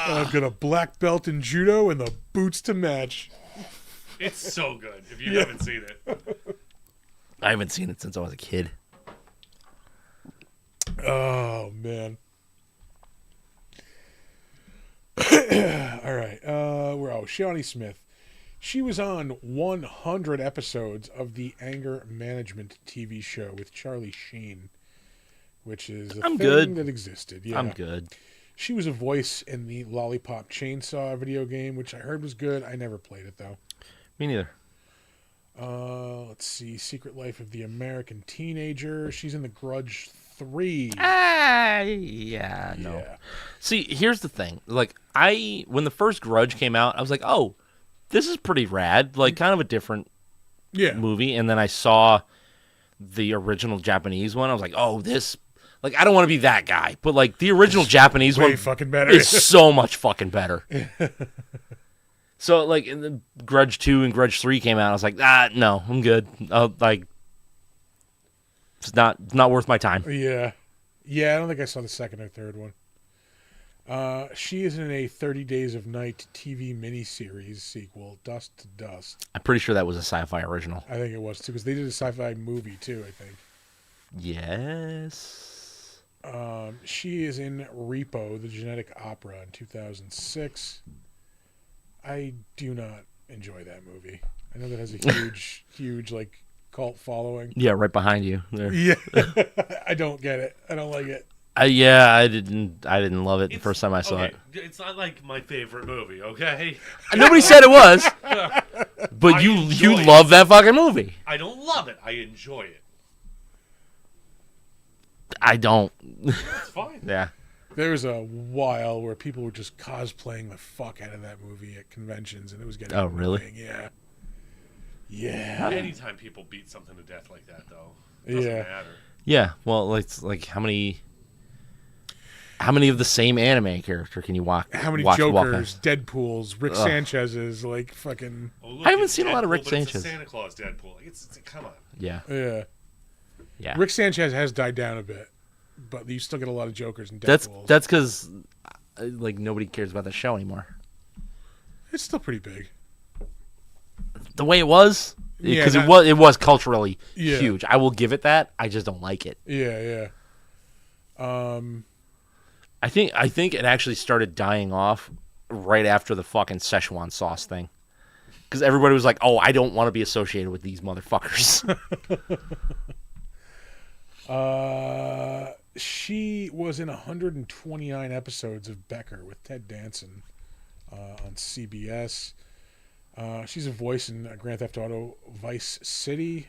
I've got a black belt in judo and the boots to match. It's so good. If you haven't seen it, I haven't seen it since I was a kid. Oh, man. All right. Shawnee Smith. She was on 100 episodes of the Anger Management TV show with Charlie Sheen, which is a thing good. that existed. Yeah. I'm good. She was a voice in the Lollipop Chainsaw video game, which I heard was good. I never played it, though. Me neither. Let's see. Secret Life of the American Teenager. She's in The Grudge 3. Yeah, no. Yeah. See, here's the thing. When the first Grudge came out, I was like, oh, this is pretty rad. Kind of a different Yeah. movie. And then I saw the original Japanese one. I was like, oh, this... I don't want to be that guy. But, the original Japanese Way one fucking better. is so much fucking better. So, in the Grudge 2 and Grudge 3 came out, I was like, no, I'm good. It's not worth my time. Yeah. Yeah, I don't think I saw the second or third one. She is in a 30 Days of Night TV miniseries sequel, Dust to Dust. I'm pretty sure that was a sci-fi original. I think it was, too, because they did a sci-fi movie, too, I think. Yes. She is in Repo, the Genetic Opera, in 2006. I do not enjoy that movie. I know that has a huge, cult following. Yeah, right behind you there. Yeah. I don't get it. I don't like it. Yeah, I didn't love it the first time I saw okay, it's not like my favorite movie, okay? it. Nobody said it was, but I you enjoy it. love that fucking movie. I don't love it. I enjoy it. I don't. It's fine. Yeah. There was a while where people were just cosplaying the fuck out of that movie at conventions, and it was getting really? annoying. Yeah. Yeah. Anytime people beat something to death like that, though, it doesn't Yeah. matter. Yeah. Well, it's like how many of the same anime character can you watch? How many walk Jokers, Deadpools, Rick Sanchez's, like fucking. Oh, look, I haven't it's seen a lot of Deadpool, Rick but it's a Sanchez. Santa Claus Deadpool. Come on. Yeah. Yeah. Yeah. Rick Sanchez has died down a bit, but you still get a lot of Jokers and Deadpools. That's because like nobody cares about that show anymore. It's still pretty big. The way it was, Yeah, because not- it was culturally Yeah. huge. I will give it that. I just don't like it. Yeah, I think it actually started dying off right after the fucking Szechuan sauce thing. Because everybody was like, "Oh, I don't want to be associated with these motherfuckers." She was in 129 episodes of Becker with Ted Danson on CBS. She's a voice in Grand Theft Auto Vice City.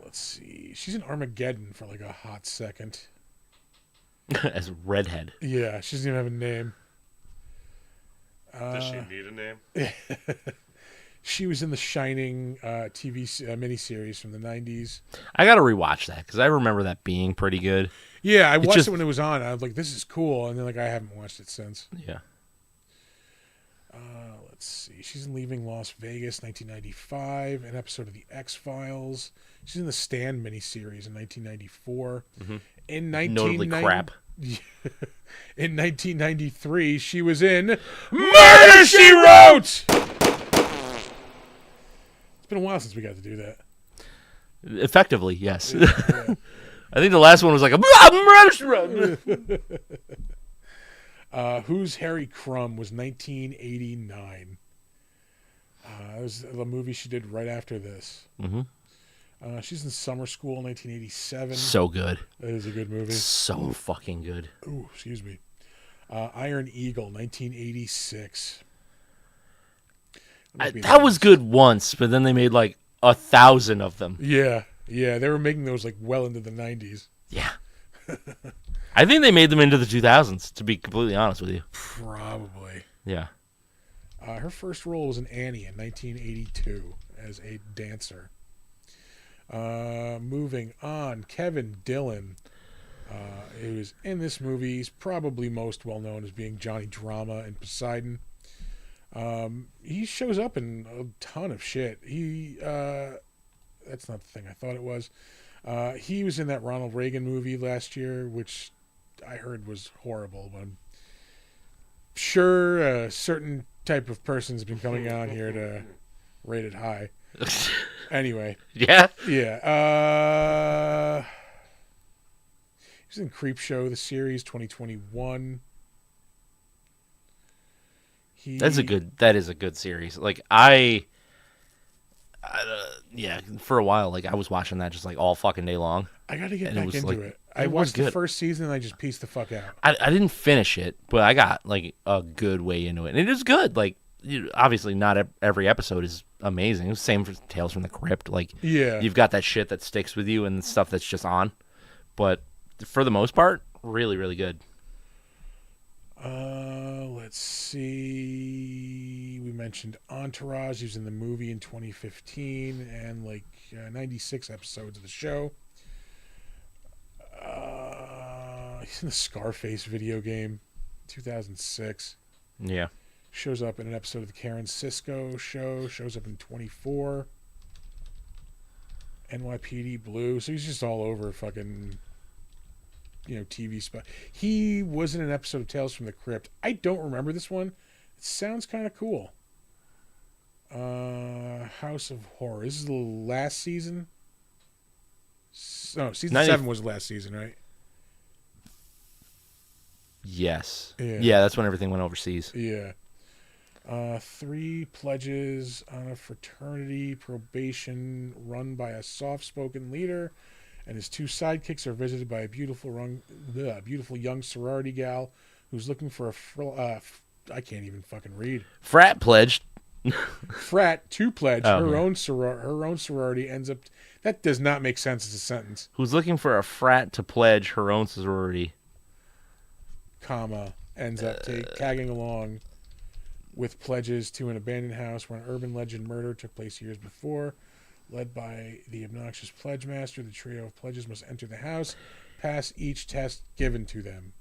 Let's see. She's in Armageddon for like a hot second. As redhead. Yeah, she doesn't even have a name. Does she need a name? She was in the Shining TV miniseries from the 90s. I got to rewatch that because I remember that being pretty good. Yeah, I watched just- it when it was on. I was like, this is cool. And then like I haven't watched it since. Yeah. Let's see. She's in Leaving Las Vegas, 1995, an episode of The X-Files. She's in the Stand miniseries in 1994. In Notably crap. In 1993, she was in Murder, She Wrote! It's been a while since we got to do that. Effectively, yes. Yeah. I think the last one was like a murder. Who's Harry Crumb was 1989. It was the movie she did right after this. She's in Summer School, 1987. So good. That is a good movie. So fucking good. Ooh, excuse me. Iron Eagle, 1986. That was good once, but then they made like 1,000 of them. Yeah, they were making those like well into the 90s. Yeah. I think they made them into the 2000s, to be completely honest with you. Probably. Yeah. Her first role was in Annie in 1982 as a dancer. Moving on, Kevin Dillon. Who was in this movie. He's probably most well known as being Johnny Drama in Poseidon. He shows up in a ton of shit. That's not the thing I thought it was. He was in that Ronald Reagan movie last year, which I heard was horrible. But I'm sure a certain type of person's been coming on here to rate it high. Anyway. Yeah? Yeah. He was in Creepshow, the series, 2021. That is a good series. Like yeah, for a while, like I was watching that just like all fucking day long. I got to get And it back was, into like, it. it I was watched the good. first season and I just pieced the fuck out. I didn't finish it, but I got like a good way into it, and it is good. Like obviously, not every episode is amazing. Same for Tales from the Crypt. Like Yeah. you've got that shit that sticks with you and stuff that's just on, but for the most part, really, really good. Let's see. We mentioned Entourage. He was in the movie in 2015 and like 96 episodes of the show. He's in the Scarface video game, 2006. Yeah. Shows up in an episode of the Karen Cisco show. Shows up in 24. NYPD Blue. So he's just all over fucking, TV spot. He was in an episode of Tales from the Crypt. I don't remember this one. It sounds kind of cool. House of Horror. This is the last season. No, season 7 was the last season, right? Yes. Yeah. Yeah, that's when everything went overseas. Yeah. 3 pledges on a fraternity probation run by a soft-spoken leader and his two sidekicks are visited by a beautiful young sorority gal who's looking for I can't even fucking read. Frat pledged. Frat to pledge Oh, her yeah. own sorority ends up. That does not make sense as a sentence. Who's looking for a frat to pledge her own sorority. Comma ends up tagging along with pledges to an abandoned house where an urban legend murder took place years before. Led by the obnoxious pledge master, the trio of pledges must enter the house, pass each test given to them.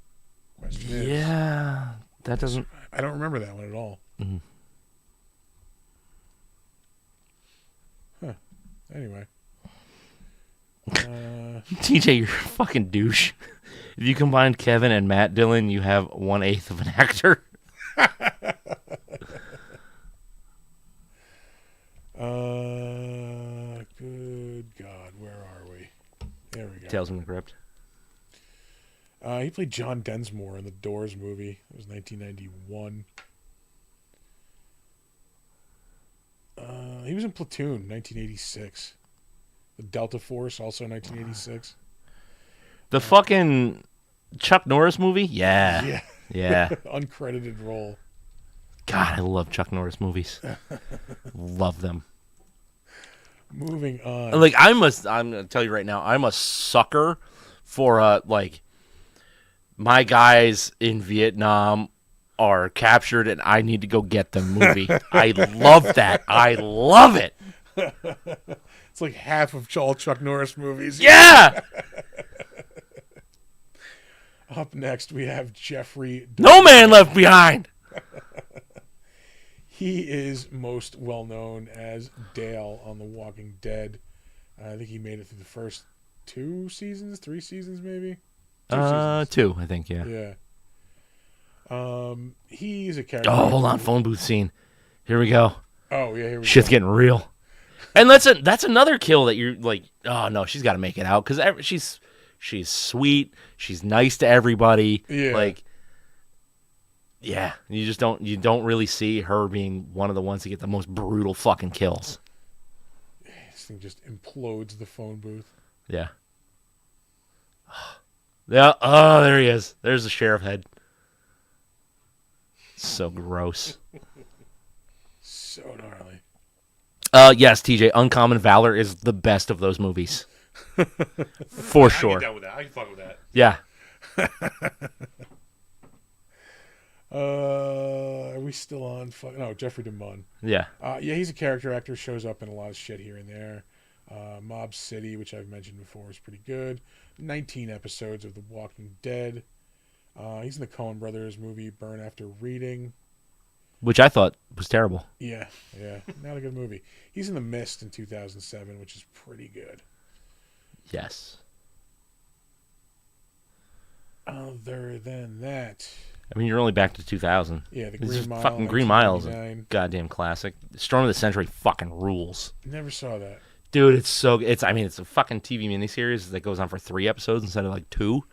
Question is, Yeah, that doesn't. I don't remember that one at all. Mm-hmm. Huh. Anyway. TJ, you're a fucking douche. If you combine Kevin and Matt Dillon, you have 1/8 of an actor. Good God, where are we? There we go. Tales from the Crypt. He played John Densmore in the Doors movie. It was 1991. He was in Platoon, 1986. The Delta Force, also 1986. The fucking Chuck Norris movie? Yeah. Yeah. Uncredited role. God, I love Chuck Norris movies. Love them. Moving on. Like I'm gonna tell you right now, I'm a sucker for like my guys in Vietnam are captured and I need to go get them movie. I love that. I love it. It's like half of all Chuck Norris movies. Yeah. Up next, we have Jeffrey. No Man Left Behind. He is most well known as Dale on The Walking Dead. I think he made it through the first 3 seasons, maybe. 2 seasons. 2, I think. Yeah. Yeah. He's a character. Oh, hold on, phone booth scene. Here we go. Oh yeah, here we Shit's go. getting real. And that's another kill that you're like, oh no, she's got to make it out because she's sweet, she's nice to everybody. Yeah. Like, yeah, you don't really see her being one of the ones to get the most brutal fucking kills. This thing just implodes the phone booth. Yeah. Yeah. Oh, there he is. There's the sheriff head. So gross. So gnarly. Yes, TJ, Uncommon Valor is the best of those movies. For I can sure. get down with that. I can fuck with that. Yeah. Are we still on? No, Jeffrey DeMunn. Yeah. Yeah, he's a character actor. Shows up in a lot of shit here and there. Mob City, which I've mentioned before, is pretty good. 19 episodes of The Walking Dead. He's in the Coen Brothers movie Burn After Reading. Which I thought was terrible. Yeah, not a good movie. He's in The Mist in 2007, which is pretty good. Yes. Other than that, I mean, you're only back to 2000. yeah, the This Green is Mile. fucking Green Mile is a 1999. goddamn classic. Storm of the Century fucking rules. Never saw that. Dude, it's a fucking TV miniseries that goes on for 3 episodes instead of like 2.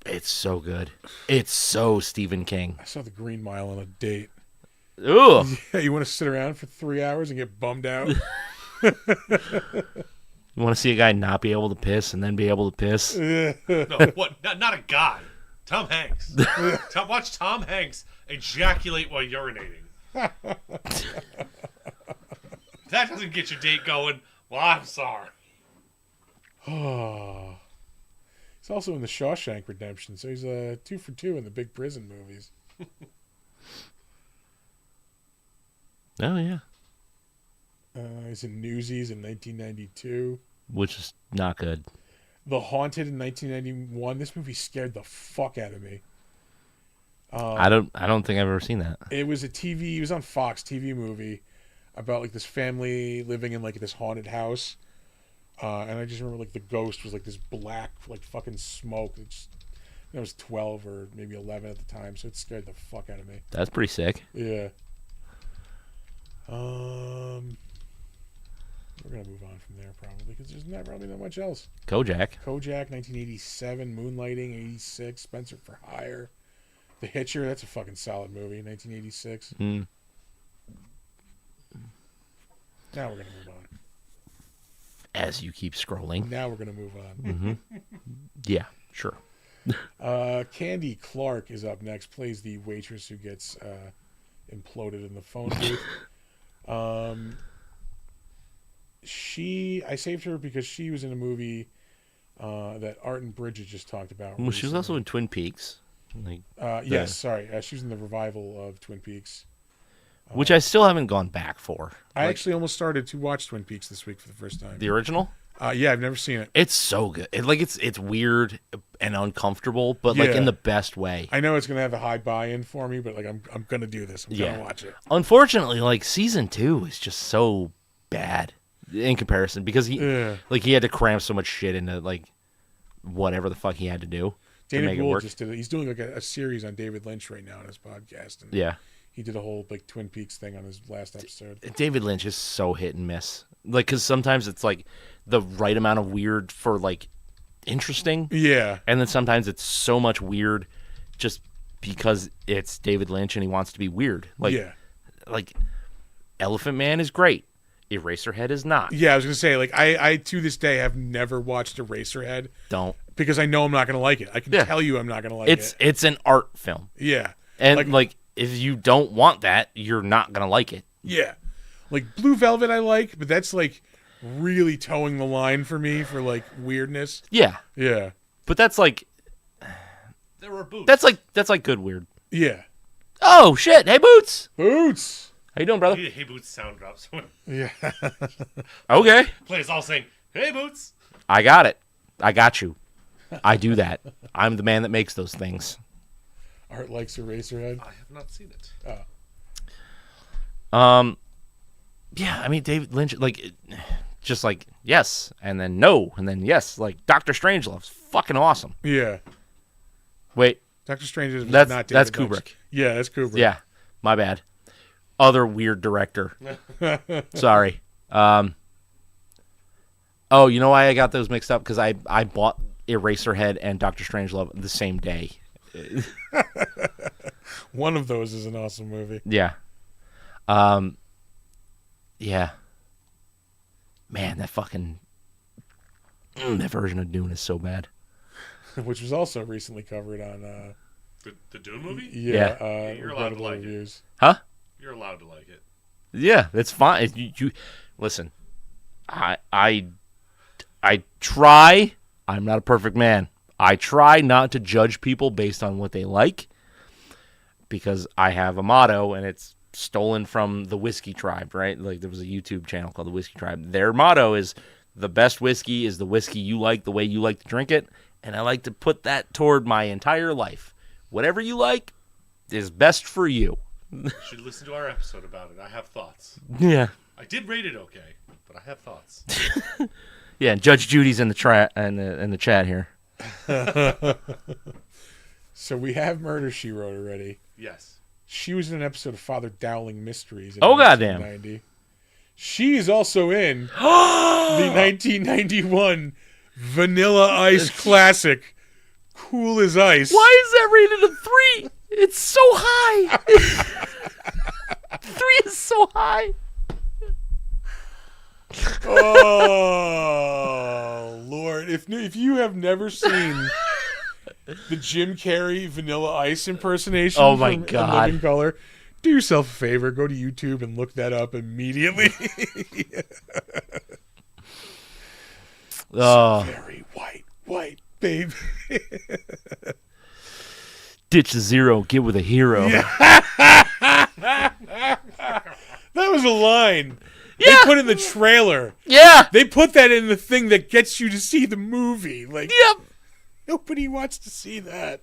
It's so good. It's so Stephen King. I saw the Green Mile on a date. Ooh. Yeah, you want to sit around for 3 hours and get bummed out? You want to see a guy not be able to piss and then be able to piss? No, what? Not a guy. Tom Hanks. Watch Tom Hanks ejaculate while urinating. If that doesn't get your date going, well, I'm sorry. Oh. He's also in the Shawshank Redemption, so he's 2 for 2 in the big prison movies. Oh, yeah. He's in Newsies in 1992. Which is not good. The Haunted in 1991. This movie scared the fuck out of me. I don't think I've ever seen that. It was it was on Fox TV movie about like this family living in like this haunted house. And I just remember like the ghost was like this black like fucking smoke. I was 12 or maybe 11 at the time, so it scared the fuck out of me. That's pretty sick. Yeah. We're gonna move on from there probably because there's not really that much else. Kojak. 1987, Moonlighting, 86, Spencer for Hire, The Hitcher. That's a fucking solid movie, 1986. Mm. Now we're gonna move on. as you keep scrolling. Now we're gonna move on. Yeah, sure. Candy Clark is up next. Plays the waitress who gets imploded in the phone booth. I saved her because she was in a movie that Art and Bridget just talked about. Well, she was also in Twin Peaks. Like, Yes, sorry. She was in the revival of Twin Peaks. which I still haven't gone back for. I actually almost started to watch Twin Peaks this week for the first time. The original? Yeah, I've never seen it. It's so good. It's weird and uncomfortable, but like Yeah. in the best way. I know it's gonna have a high buy-in for me, but like I'm gonna do this. I'm Yeah. gonna watch it. Unfortunately, like season 2 is just so bad in comparison because he had to cram so much shit into like whatever the fuck he had to do to Dana make it Gould work. just did it. He's doing like a series on David Lynch right now on his podcast. And Yeah. he did a whole like Twin Peaks thing on his last episode. David Lynch is so hit and miss. Like, because sometimes it's like the right amount of weird for like interesting, Yeah, and then sometimes it's so much weird just because it's David Lynch and he wants to be weird. Like, yeah, like Elephant Man is great. Eraserhead is not. yeah. I was gonna say like I to this day have never watched Eraserhead Don't. because I know I'm not gonna like it. I can Yeah. tell you I'm not gonna like it. It's an art film, Yeah, and like if you don't want that, you're not gonna like it. yeah. Like Blue Velvet I like, but that's like really towing the line for me for like weirdness. Yeah, Yeah, but that's like There were boots. that's like good weird. yeah. Oh shit! Hey Boots, Boots. how you doing, brother? We need a Hey Boots sound drop. So when Yeah. Okay, players all saying, "Hey Boots." I got it. I got you. I do that. I'm the man that makes those things. Art likes Eraserhead. I have not seen it. Yeah, I mean David Lynch, like, just like yes, and then no, and then yes, like Doctor Strangelove's fucking awesome. Yeah. Wait, Doctor Strange is That's- not that's David Lynch. Kubrick. Yeah, that's Kubrick. yeah, my bad. Other weird director. Sorry. Oh, you know why I got those mixed up? Because I bought Eraserhead and Doctor Strangelove the same day. One of those is an awesome movie. Yeah. Yeah. Man, that fucking that version of Dune is so bad. Which was also recently covered on The Dune movie? Yeah. You're allowed to Regrettable like it. Reviews. Huh? You're allowed to like it. Yeah, it's fine. You listen. I try. I'm not a perfect man. I try not to judge people based on what they like because I have a motto and it's stolen from the Whiskey Tribe, right? Like there was a YouTube channel called the Whiskey Tribe. Their motto is the best whiskey is the whiskey you like the way you like to drink it, and I like to put that toward my entire life. Whatever you like is best for you. You should listen to our episode about it. I have thoughts. Yeah. I did rate it okay, but I have thoughts. Yeah, and Judge Judy's in the chat here. So we have Murder, She Wrote already. Yes. She was in an episode of Father Dowling Mysteries in Oh, goddamn. 1990. She is also in the 1991 Vanilla Ice classic, Cool as Ice. Why is that rated a 3? It's so high. 3 is so high. Oh, Lord. If you have never seen the Jim Carrey Vanilla Ice impersonation Oh, my from God. Living Color, do yourself a favor. Go to YouTube and look that up immediately. Oh, Very white, babe. ditch the zero, get with a hero. That was a line. Yeah. They put in the trailer. Yeah. They put that in the thing that gets you to see the movie. Like, Yep. nobody wants to see that.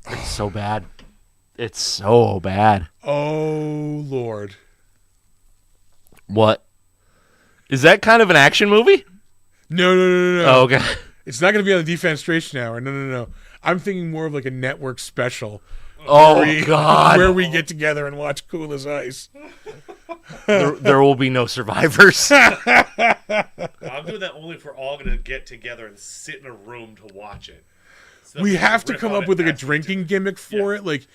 It's so bad. It's so bad. Oh, Lord. What? Is that kind of an action movie? No. Oh, okay. It's not going to be on the Defenestration Hour. No. I'm thinking more of like a network special. Oh, where God. Where we get together and watch Cool as Ice. There will be no survivors. I'm doing that only if we're all going to get together and sit in a room to watch it. So that We can have to riff come on up it with like a as we do drinking it. gimmick for Yeah. it. Like,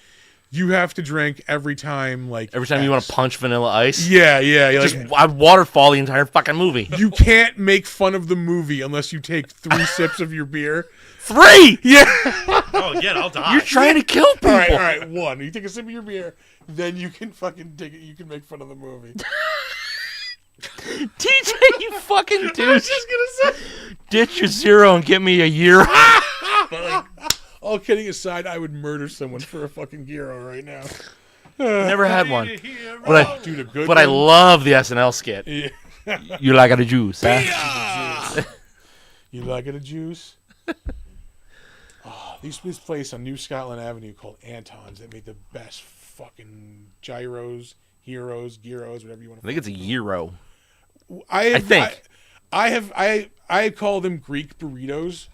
You have to drink every time, like Every time you want to punch Vanilla Ice, Yeah, yeah. You're just like, I waterfall the entire fucking movie. you can't make fun of the movie unless you take 3 sips of your beer. 3. Yeah. Oh, again, I'll die. You're trying to kill people. All right. 1. You take a sip of your beer, then you can fucking take it. You can make fun of the movie. TJ, you fucking douche. I was just gonna say, ditch your 0 and get me a year. But like, all kidding aside, I would murder someone for a fucking gyro right now. Never had one, Hero. Dude, a good but I one? love the SNL skit. Yeah. You like it a juice, huh? You like it a juice? Oh, there used to be this place on New Scotland Avenue called Anton's that made the best fucking gyros, heroes, gyros, whatever you want I to. think it's a gyro. I think. I call them Greek burritos.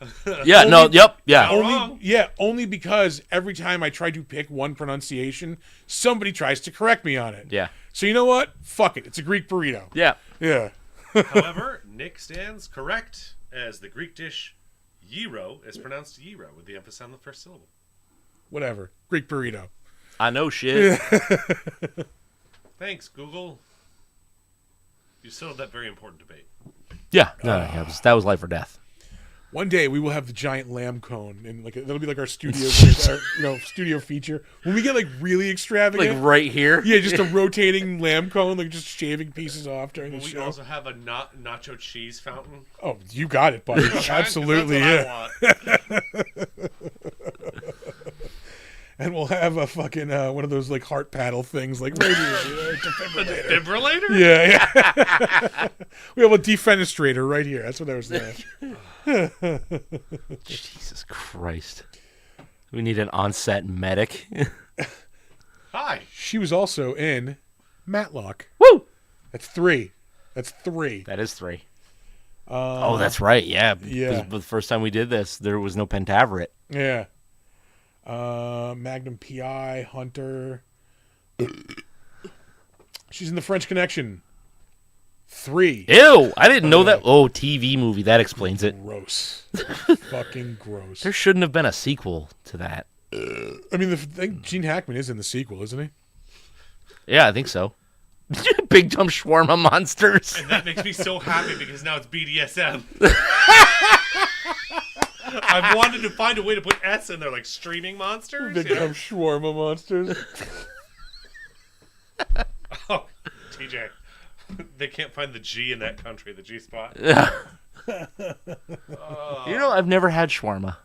Yeah. Yeah. wrong. Only because every time I try to pick one pronunciation, somebody tries to correct me on it. Yeah. So you know what? Fuck it. It's a Greek burrito. Yeah. Yeah. However, Nick stands correct, as the Greek dish gyro is pronounced gyro with the emphasis on the first syllable. Whatever. Greek burrito. I know shit. Thanks, Google. You settled that very important debate. Yeah. No, that was life or death. One day we will have the giant lamb cone, and like that'll be like our studio, studio feature. When we get like really extravagant, Like right here. yeah, just a rotating lamb cone, like just shaving pieces off during the We show. also have a nacho cheese fountain. Oh, you got it, buddy. Absolutely, That's yeah. what I want. And we'll have a fucking one of those like heart paddle things, like right here, defibrillator. Defibrillator? Yeah. We have a defenestrator right here. That's what I was saying. Jesus Christ. We need an on-set medic. Hi. She was also in Matlock. Woo! That's 3. That's 3. That is 3. Oh, that's right. Yeah. yeah. The first time we did this, there was no Pentaveret. Yeah. Magnum PI, Hunter. She's in the French Connection. 3. Ew! I didn't know that. Oh, TV movie. That explains it. Gross. Fucking gross. There shouldn't have been a sequel to that. I mean, the thing, Gene Hackman is in the sequel, isn't he? Yeah, I think so. Big dumb shawarma monsters. And that makes me so happy because now it's BDSM. I've wanted to find a way to put S in there, like streaming monsters. Big dumb shawarma monsters. Oh, TJ. They can't find the G in that country, the G spot. You know, I've never had shawarma.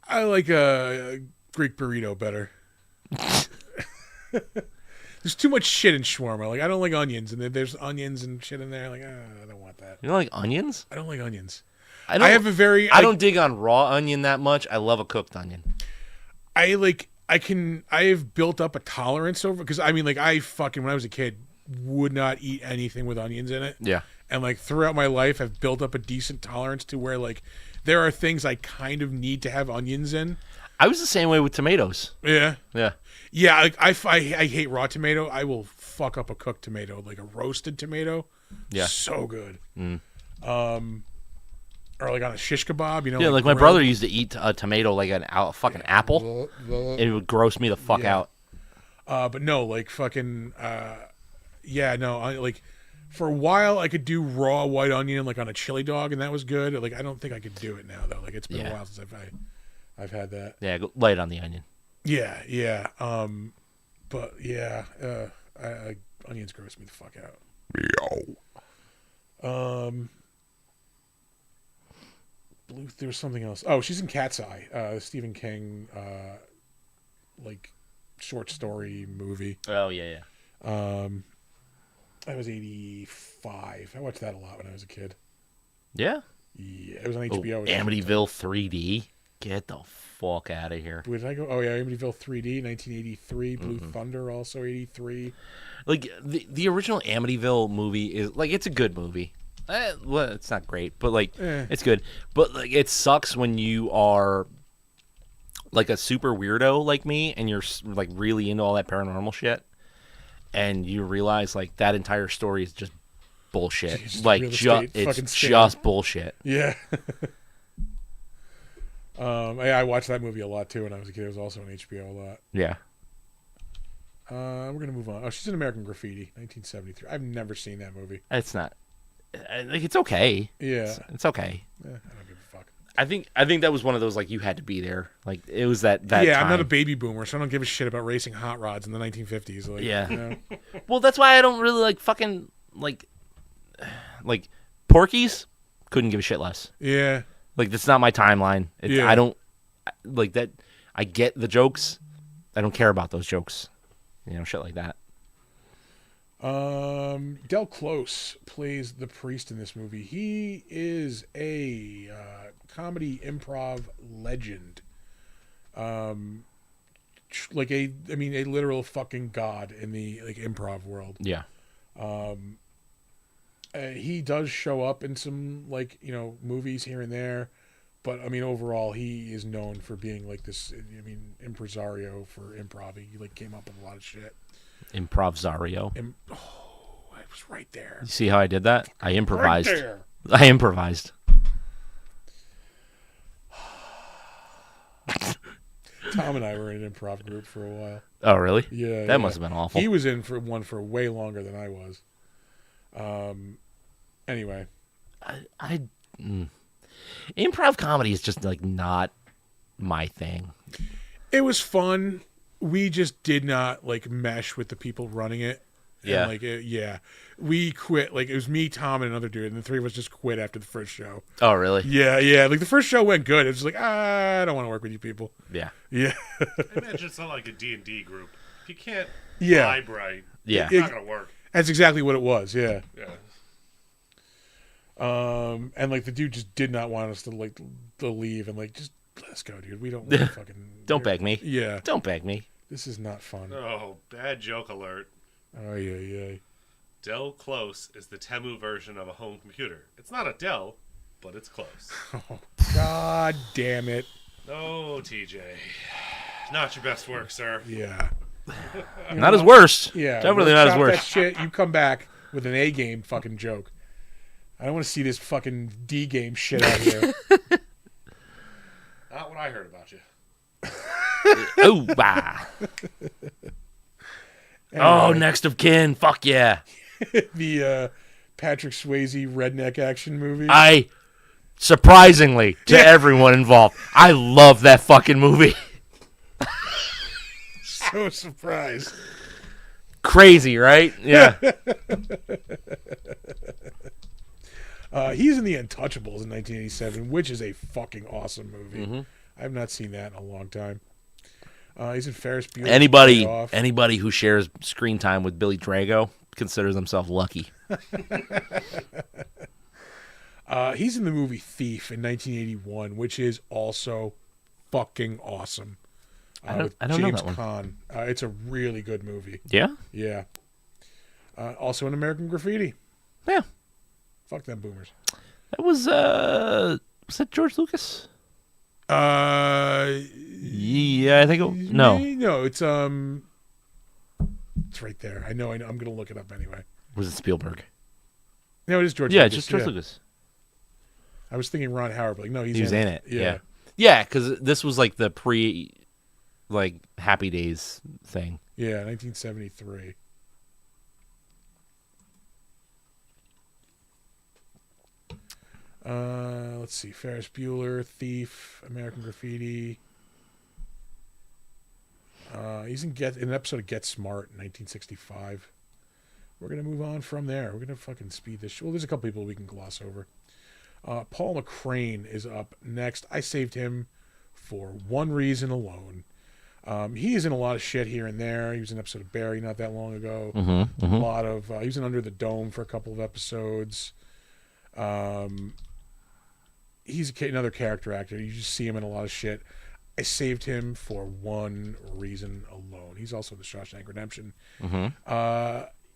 I like a Greek burrito better. There's too much shit in shawarma. Like, I don't like onions, and there's onions and shit in there. Like, I don't want that. You don't like onions? I don't like onions. I I don't dig on raw onion that much. I love a cooked onion. I have built up a tolerance over, because I mean, like, I fucking, when I was a kid, would not eat anything with onions in it. Yeah. And like throughout my life, I've built up a decent tolerance to where like there are things I kind of need to have onions in. I was the same way with tomatoes. Yeah. Yeah. Yeah, like I hate raw tomato. I will fuck up a cooked tomato, like a roasted tomato. Yeah. So good. Or like on a shish kebab, you know. Yeah, like my grilled. brother used to eat a tomato like a fucking apple. It would gross me the fuck out. But no, like fucking, yeah, no, like for a while I could do raw white onion like on a chili dog, and that was good. Like I don't think I could do it now though. Like it's been a while since I've had that. Yeah, go light on the onion. Yeah, yeah. But yeah, onions gross me the fuck out. There's something else. Oh, she's in Cat's Eye, the Stephen King, like short story movie. Oh yeah, yeah. That was 85. I watched that a lot when I was a kid. Yeah. Yeah, it was on Oh, HBO. Amityville 3D. Get the fuck out of here. Where did I go? Oh yeah, Amityville 3D, 1983. Blue Thunder, also 83. Like the original Amityville movie is like it's a good movie. Well, it's not great, but like it's good. But like it sucks when you are like a super weirdo like me, and you're like really into all that paranormal shit, and you realize like that entire story is just bullshit. Jeez, like it's fucking just bullshit. Yeah. I watched that movie a lot too when I was a kid. It was also on HBO a lot. Yeah. We're gonna move on. Oh, she's in American Graffiti, 1973. I've never seen that movie. It's not like it's okay. Yeah, It's okay. I don't give a fuck. I think that was one of those like you had to be there. Like it was that Yeah, time. I'm not a baby boomer, so I don't give a shit about racing hot rods in the 1950s. Like, Yeah. you know? Well, that's why I don't really like fucking like Porky's. Couldn't give a shit less. Yeah. Like that's not my timeline. Yeah. I don't like that. I get the jokes. I don't care about those jokes. You know, shit like that. Del Close plays the priest in this movie. He is a comedy improv legend. Like a literal fucking god in the like improv world. Yeah. He does show up in some like movies here and there, but I mean overall he is known for being like this. I mean impresario for improv. He like came up with a lot of shit. Improvsario. I was right there. You see how I did that? I improvised. Right there. I improvised. Tom and I were in an improv group for a while. Oh, really? Yeah, That must have been awful. He was in for one for way longer than I was. Anyway, Improv comedy is just like not my thing. it was fun. We just did not like mesh with the people running it. Yeah. And, we quit. Like it was me, Tom, and another dude, and the three of us just quit after the first show. Oh, really? Yeah. Like the first show went good. It was like I don't want to work with you people. Yeah. Yeah. I imagine it's not like a D&D group. If you can't Yeah. vibe right, Yeah. it's not going to work. That's exactly what it was. Yeah. Yeah. And like the dude just did not want us to like to leave and like just let's go, dude. We don't want to fucking. Don't beg me. Yeah. Don't beg me. This is not fun. Oh, bad joke alert. Oh yeah. Dell Close is the Temu version of a home computer. It's not a Dell, but it's close. Oh, God damn it. Oh, TJ. Not your best work, sir. Yeah. Not his worst. Yeah. Definitely not his workshop worst. That shit. You come back with an A game fucking joke. I don't want to see this fucking D game shit out here. Not what I heard about you. Oh, bah. Oh, next of kin. Fuck yeah. The Patrick Swayze redneck action movie. Surprisingly to everyone involved, I love that fucking movie. So surprised. Crazy, right? Yeah. He's in The Untouchables in 1987, which is a fucking awesome movie. Mm-hmm. I have not seen that in a long time. He's in Ferris Bueller's Anybody Day Off. who shares screen time with Billy Drago considers themselves lucky. He's in the movie Thief in 1981, which is also fucking awesome. I don't with know James that one. Caan. It's a really good movie. Yeah? Yeah. Also in American Graffiti. Yeah. Fuck them boomers. That was that George Lucas? Yeah, I think no. No, it's right there. I know. I'm gonna look it up anyway. Was it Spielberg? No, it is George. Yeah, Lucas. just George Lucas. I was thinking Ron Howard, but like, no, He was in it. Yeah. Yeah, because this was like the Happy Days thing. Yeah, 1973. Let's see. Ferris Bueller, Thief, American Graffiti. He's in an episode of Get Smart in 1965. We're going to move on from there. We're going to fucking speed this. Well, there's a couple people we can gloss over. Paul McCrane is up next. I saved him for one reason alone. He is in a lot of shit here and there. He was in an episode of Barry not that long ago. A lot of he was in Under the Dome for a couple of episodes. He's another character actor. You just see him in a lot of shit. I saved him for one reason alone. He's also in the Shawshank Redemption.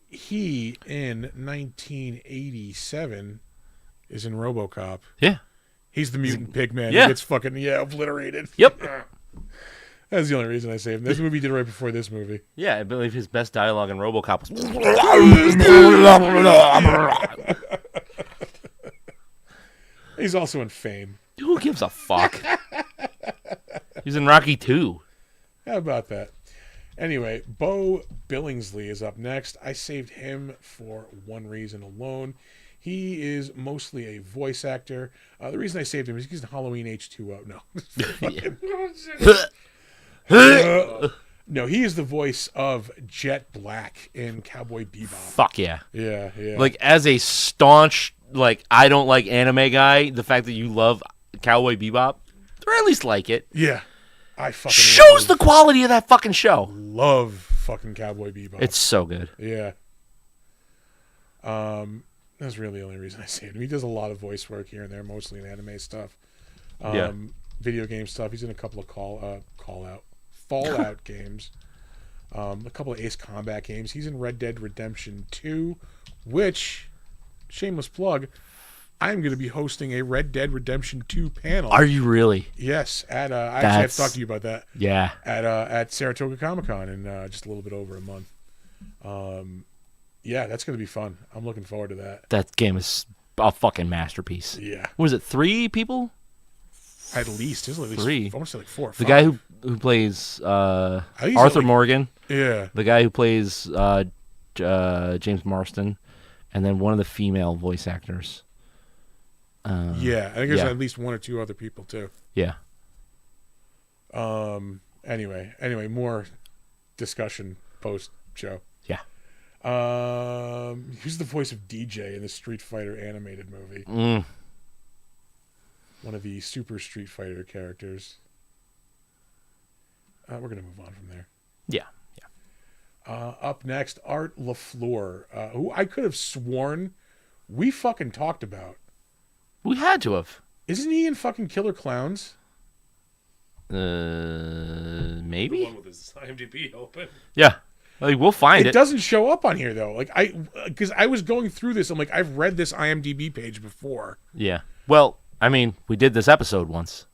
He in 1987 is in RoboCop. Yeah. He's the mutant pig man. Yeah. He gets fucking obliterated. Yep. That's the only reason I saved him. This movie did right before this movie. Yeah, I believe his best dialogue in RoboCop was. He's also in Fame. Who gives a fuck? He's in Rocky 2. How about that? Anyway, Bo Billingsley is up next. I saved him for one reason alone. He is mostly a voice actor. The reason I saved him is he's in Halloween H2O. No. No, he is the voice of Jet Black in Cowboy Bebop. Fuck yeah. Yeah. Like, as a staunch, like, I don't like anime guy, the fact that you love Cowboy Bebop, or at least like it, Yeah. I fucking shows the quality of that fucking show. love fucking Cowboy Bebop. It's so good. Yeah. That's really the only reason I saved him. He does a lot of voice work here and there, mostly in anime stuff. Yeah. Video game stuff. He's in a couple of Fallout games. A couple of Ace Combat games. He's in Red Dead Redemption 2, which, shameless plug, I'm going to be hosting a Red Dead Redemption 2 panel. Are you really? Yes, I actually have to talk to you about that. Yeah. At Saratoga Comic Con in just a little bit over a month. Yeah, that's going to be fun. I'm looking forward to that. That game is a fucking masterpiece. Yeah, Was it 3 people? at least there's at least 3. I want to say like 4 or 5. The guy who plays he's Arthur like- Morgan, Yeah, the guy who plays James Marston, and then one of the female voice actors. yeah. I think there's yeah. at least 1 or 2 other people too. Yeah. Anyway, more discussion post show. Yeah. Who's the voice of DJ in the Street Fighter animated movie? One of the Super Street Fighter characters. We're gonna move on from there. Yeah. Up next, Art LaFleur, who I could have sworn we fucking talked about. We had to have. Isn't he in fucking Killer Clowns? The Maybe. one with his IMDb open. Yeah. Like, we'll find It it. doesn't show up on here though. Like because I was going through this, I'm like, I've read this IMDb page before, Yeah. Well, I mean, we did this episode once.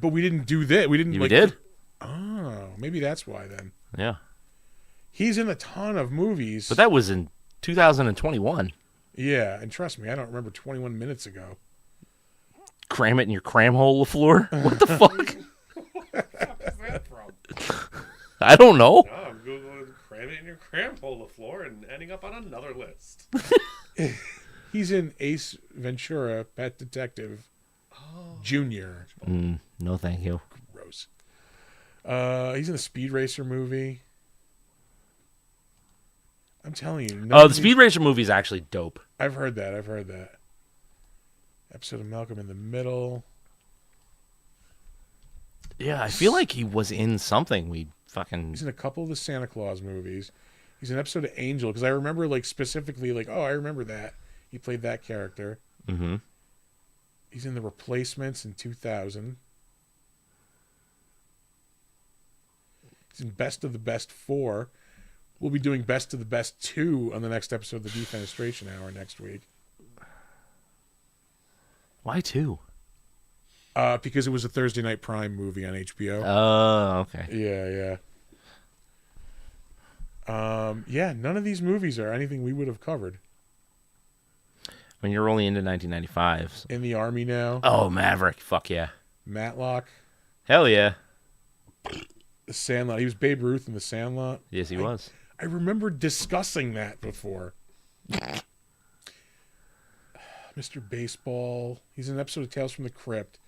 but we didn't do that. We didn't. We like, did. Oh, maybe that's why then. Yeah. He's in a ton of movies. But that was in 2021. Yeah, and trust me, I don't remember 21 minutes ago. Cram it in your cram hole, LaFleur? What the fuck? Where's that from? I don't know. Oh, I'm Googling cram it in your cram hole the floor and ending up on another list. He's in Ace Ventura, Pet Detective Junior. No, thank you. Gross. He's in the Speed Racer movie. I'm telling you. Oh, the Speed Racer movie is actually dope. I've heard that. Episode of Malcolm in the Middle. Yeah, I feel like he was in something. We fucking... He's in a couple of the Santa Claus movies. He's in an episode of Angel, because I remember, like, specifically, like, oh, I remember that. He played that character. Mm-hmm. He's in The Replacements in 2000. He's in Best of the Best 4. We'll be doing Best of the Best 2 on the next episode of the Defenestration Hour next week. Why 2? Because it was a Thursday Night Prime movie on HBO. Oh, okay. Yeah. Yeah, none of these movies are anything we would have covered. I mean, you're only into 1995. In the Army now. Oh, Maverick. Fuck yeah. Matlock. Hell yeah. The Sandlot. He was Babe Ruth in The Sandlot. Yes, he was. I remember discussing that before. Mr. Baseball. He's in an episode of Tales from the Crypt.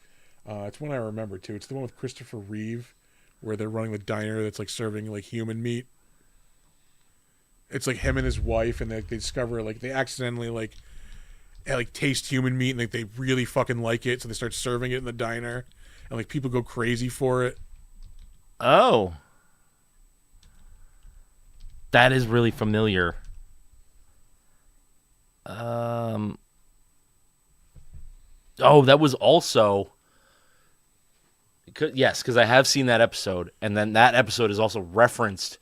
It's one I remember, too. It's the one with Christopher Reeve, where they're running the diner that's, like, serving, like, human meat. It's, like, him and his wife, and they discover, like, they accidentally, like, taste human meat, and, like, they really fucking like it, so they start serving it in the diner, and, like, people go crazy for it. Oh. That is really familiar. Oh, that was also... Yes, because I have seen that episode, and then that episode is also referenced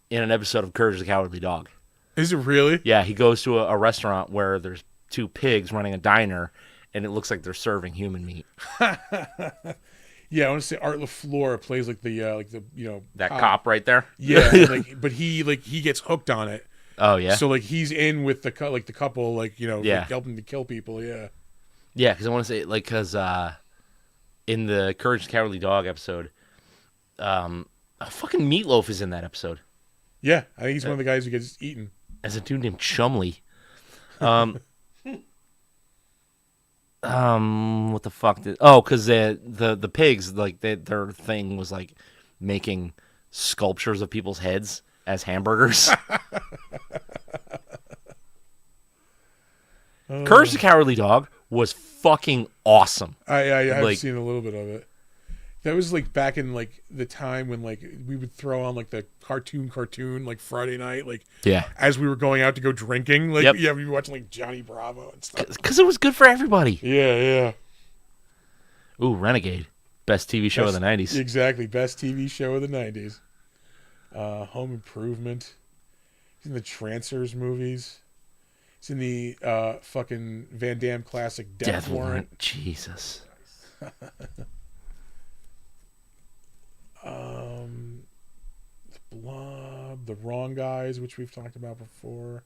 in an episode of Courage the Cowardly Dog. Is it really? Yeah, he goes to a restaurant where there's 2 pigs running a diner, and it looks like they're serving human meat. Yeah, I want to say Art LaFleur plays like the That cop right there? Yeah, and, like, but he gets hooked on it. Oh, yeah? So like he's in with the couple, like, Yeah. like, helping to kill people. Yeah. Yeah, because I want to say, like, because in the Courage the Cowardly Dog episode, Fucking Meatloaf is in that episode Yeah, I think he's one of the guys who gets eaten. as a dude named Chumley. What the fuck? Because the pigs, like their thing was like making sculptures of people's heads as hamburgers. Courage the Cowardly Dog was fucking awesome. I have Like- seen a little bit of it. That was like back in like the time when like we would throw on like the cartoon like Friday night, like Yeah, as we were going out to go drinking. Like Yep. yeah, we'd be watching like Johnny Bravo and stuff. because it was good for everybody. Yeah. Ooh, Renegade, best TV show of the '90s. Exactly. Best TV show of the 90s. Home Improvement. He's in the Trancers movies. He's in the fucking Van Damme classic Death Warrant. Jesus. The Blob, The Wrong Guys, which we've talked about before.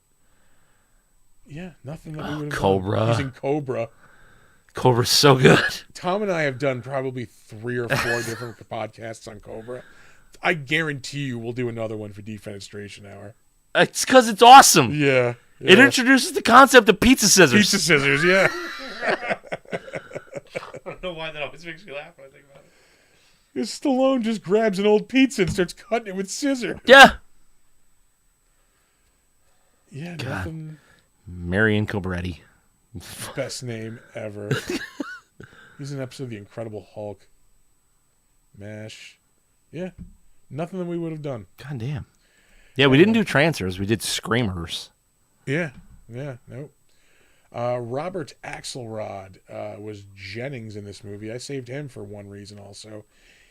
Yeah, nothing that we would have Cobra. done. He's in Cobra. Cobra's so good. Tom and I have done probably 3 or 4 different podcasts on Cobra. I guarantee you we'll do another one for Defenestration Hour. It's because it's awesome. Yeah. It introduces the concept of pizza scissors. Pizza scissors, yeah. I don't know why that always makes me laugh when I think about it. Stallone just grabs an old pizza and starts cutting it with scissors. Yeah. Yeah, nothing. Marion Cobretti. Best name ever. He's in an episode of The Incredible Hulk. MASH. Yeah. Nothing that we would have done. God damn. Yeah, we didn't do Trancers. We did Screamers. Yeah. Nope. Robert Axelrod was Jennings in this movie. I saved him for one reason also.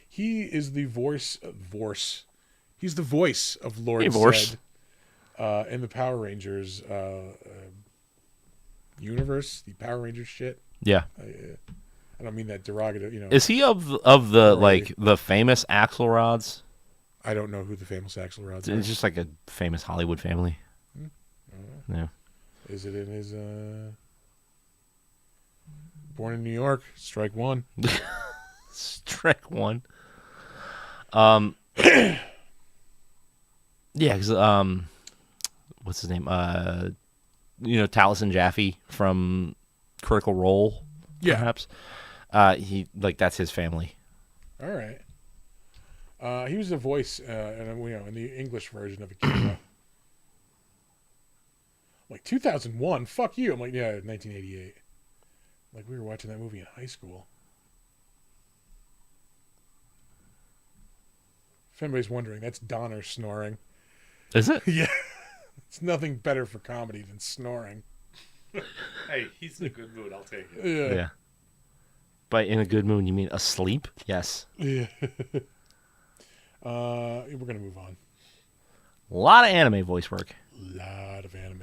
He is the voice. He's the voice of Lord Hey, Vorse. Zed in the Power Rangers universe, the Power Rangers shit. Yeah. I don't mean that derogative, Is he of the like the famous Axelrods? I don't know who the famous Axelrods are. It's just like a famous Hollywood family. Yeah. Is it in his Born in New York, strike one. Strike one. Yeah, because what's his name? Taliesin Jaffe from Critical Role. Yeah. Perhaps. He that's his family. All right. He was the voice, in the English version of Akira. Like 2001. Fuck you. I'm like, yeah, 1988. Like we were watching that movie in high school. If anybody's wondering, that's Donner snoring. Is it? Yeah. It's nothing better for comedy than snoring. Hey, he's in a good mood. I'll take it. Yeah. Yeah. By in a good mood, you mean asleep? Yes. Yeah. We're going to move on. A lot of anime voice work. Lot of anime.